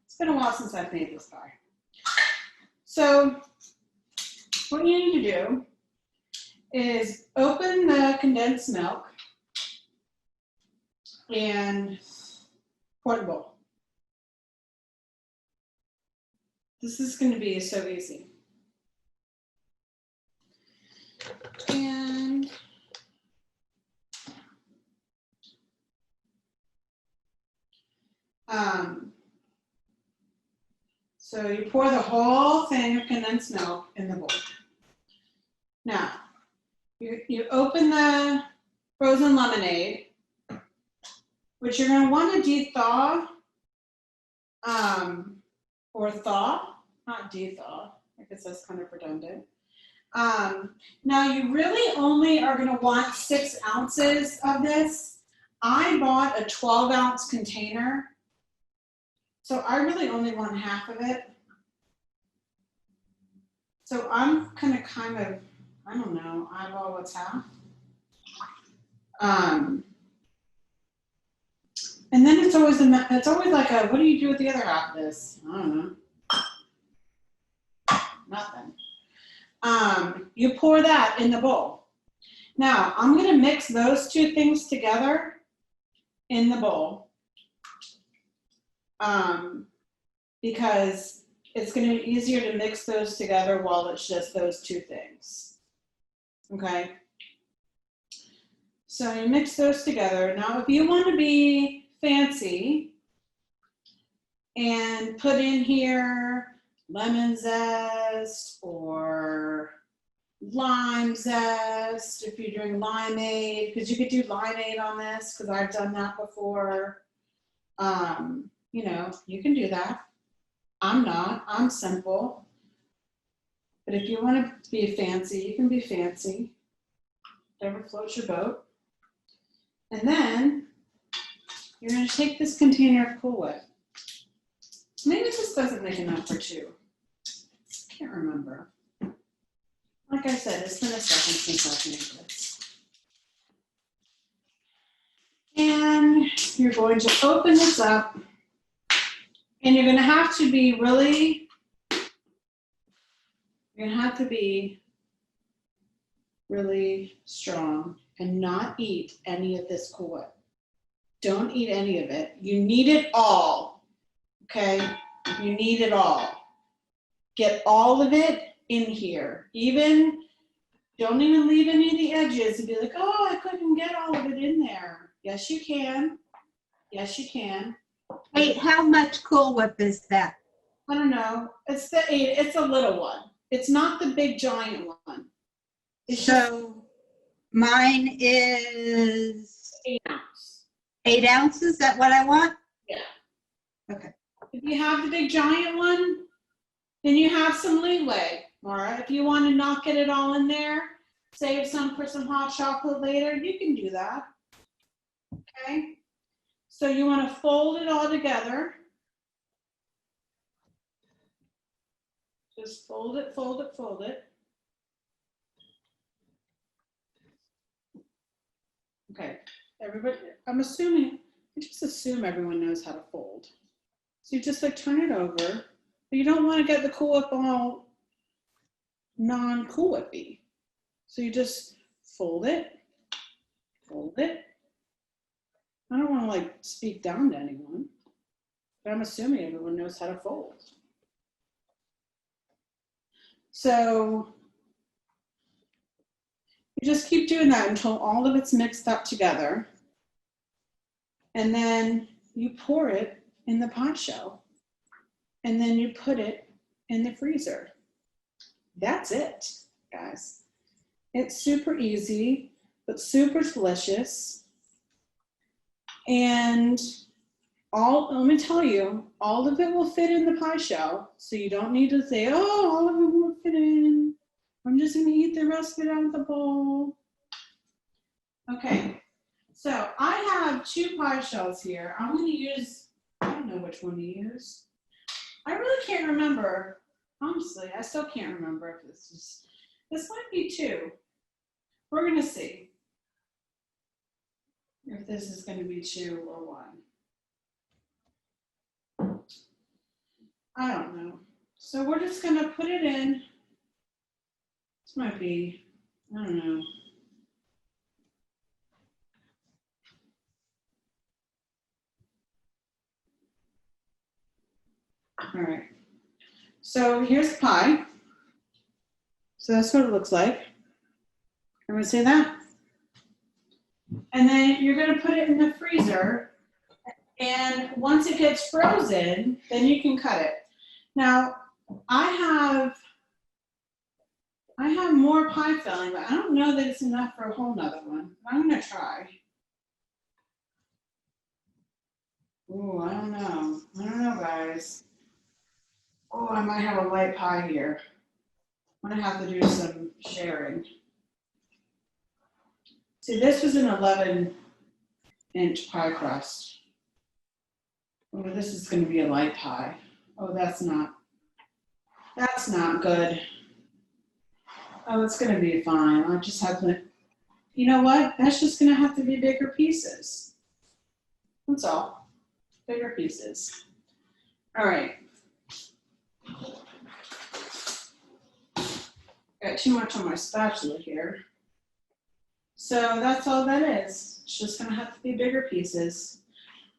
It's been a while since I've made this pie. So what you need to do is open the condensed milk and pour the bowl. This is going to be so easy. And so you pour the whole thing of condensed milk in the bowl. Now, you open the frozen lemonade, which you're going to want to de-thaw, or thaw, not de-thaw. I guess that's kind of redundant. Now, you really only are going to want 6 ounces of this. I bought a 12-ounce container, so I really only want half of it. So I'm going to kind of, I don't know, eyeball what's half. And then it's always like a, what do you do with the other half of this? I don't know. Nothing. You pour that in the bowl. Now, I'm going to mix those 2 things together in the bowl because it's going to be easier to mix those together while it's just those 2 things. Okay? So you mix those together. Now, if you want to be fancy and put in here lemon zest or lime zest, if you're doing limeade, because you could do limeade on this, because I've done that before. You know, you can do that. I'm not, I'm simple. But if you want to be fancy, you can be fancy. Whatever floats your boat. And then you're going to take this container of Cool Whip. Maybe this doesn't make enough for 2. Can't remember. Like I said, it's been a second since I've made this. And you're going to open this up, and you're going to have to be really, really strong and not eat any of this Cool Whip. Don't eat any of it. You need it all, okay? You need it all. Get all of it in here. Don't even leave any of the edges and be like, oh, I couldn't get all of it in there. Yes, you can. Yes, you can. Wait, how much Cool Whip is that? I don't know. It's the 8. It's a little one. It's not the big giant one. It's So mine is 8 ounce. 8 ounces. Is that what I want? Yeah. Okay. If you have the big giant one, then you have some leeway, Laura. If you want to not get it all in there, save some for some hot chocolate later, you can do that. Okay? So you want to fold it all together. Just fold it, fold it, fold it. Okay, everybody, I just assume everyone knows how to fold. So you just like turn it over, but you don't want to get the Cool Whip all non-Cool Whippy. So you just fold it, fold it. I don't want to like speak down to anyone, but I'm assuming everyone knows how to fold. So you just keep doing that until all of it's mixed up together. And then you pour it in the pot shell. And then you put it in the freezer. That's it, guys. It's super easy, but super delicious. And let me tell you, all of it will fit in the pie shell. So you don't need to say, oh, all of it won't fit in. I'm just gonna eat the rest of it out of the bowl. Okay, so I have 2 pie shells here. I'm gonna use, I don't know which one to use. I really can't remember. Honestly, I still can't remember if this might be 2. We're gonna see if this is gonna be 2 or 1. I don't know. So we're just gonna put it in. This might be, I don't know. All right. So here's the pie. So that's what it looks like. Everyone see that? And then you're gonna put it in the freezer. And once it gets frozen, then you can cut it. Now, I have more pie filling, but I don't know that it's enough for a whole nother one. I'm gonna try. Ooh, I don't know. I don't know, guys. Oh, I might have a light pie here. I'm gonna have to do some sharing. See, this was an 11-inch pie crust. Oh, this is gonna be a light pie. Oh, that's not good. Oh, it's gonna be fine. I'll just have to, you know what? That's just gonna have to be bigger pieces. That's all, bigger pieces. All right. Got too much on my spatula here. So that's all that is. It's just gonna have to be bigger pieces.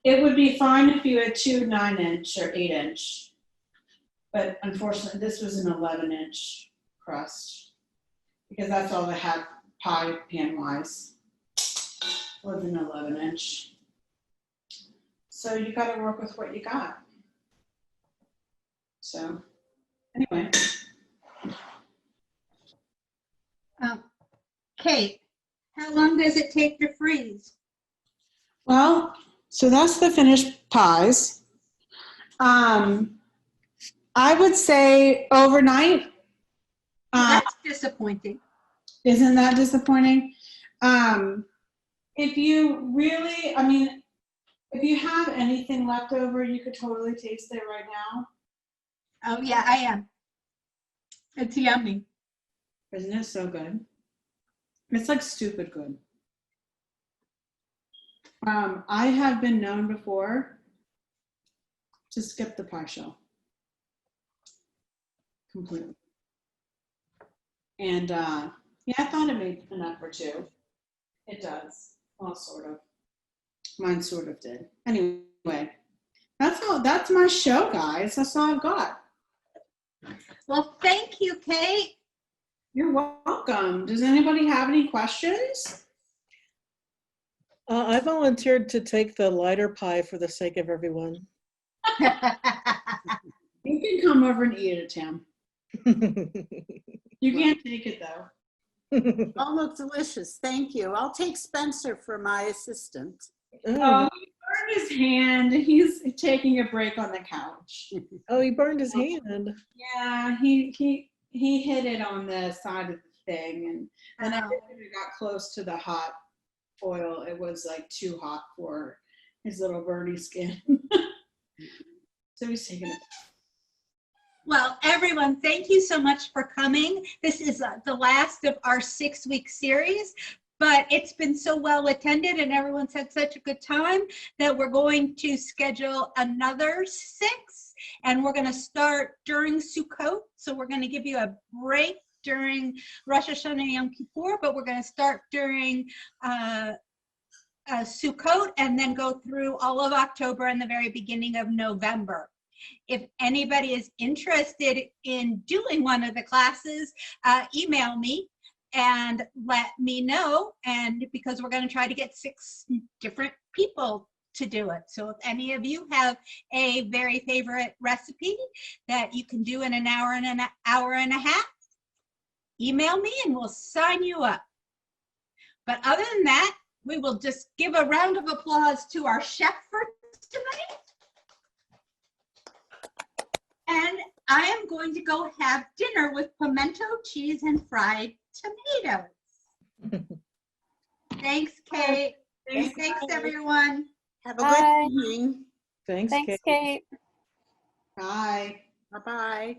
It would be fine if you had 2 9-inch or 8-inch, but unfortunately this was an 11-inch crust because that's all I had pie pan wise, was an 11-inch. So you gotta work with what you got. So anyway. Kate, how long does it take to freeze? Well, so that's the finished pies. I would say overnight. That's disappointing. Isn't that disappointing? And if you really, I mean, if you have anything left over, you could totally taste it right now. Oh, yeah, I am. It's yummy. Isn't it so good? It's like stupid good. I have been known before to skip the partial completely. And yeah, I thought it made enough for two. It does. Well, sort of. Mine sort of did. Anyway, that's my show, guys. That's all I've got. Well, thank you, Kate. You're welcome. Does anybody have any questions? I volunteered to take the lighter pie for the sake of everyone. You can come over and eat it, Tim. You can't take it though. All look delicious. Thank you. I'll take Spencer for my assistant. Oh, he burned his hand. He's taking a break on the couch. Oh, he burned his hand. Yeah, he hit it on the side of the thing, and I think when it got close to the hot oil, it was like too hot for his little birdie skin. So he's taking it. Well, everyone, thank you so much for coming. This is the last of our 6-week series, but it's been so well attended and everyone's had such a good time that we're going to schedule another 6, and we're going to start during Sukkot. So we're going to give you a break during Rosh Hashanah and Yom Kippur, but we're going to start during Sukkot and then go through all of October and the very beginning of November. If anybody is interested in doing one of the classes, email me and let me know, and because we're going to try to get 6 different people to do it. So if any of you have a very favorite recipe that you can do in an hour and a half, email me and we'll sign you up. But other than that, we will just give a round of applause to our chef for tonight. And I am going to go have dinner with pimento cheese and fried tomatoes. Thanks, Kate. Thanks, everyone. Have a Bye. good evening. Thanks, Thanks, Kate. Kate. Bye. Bye-bye.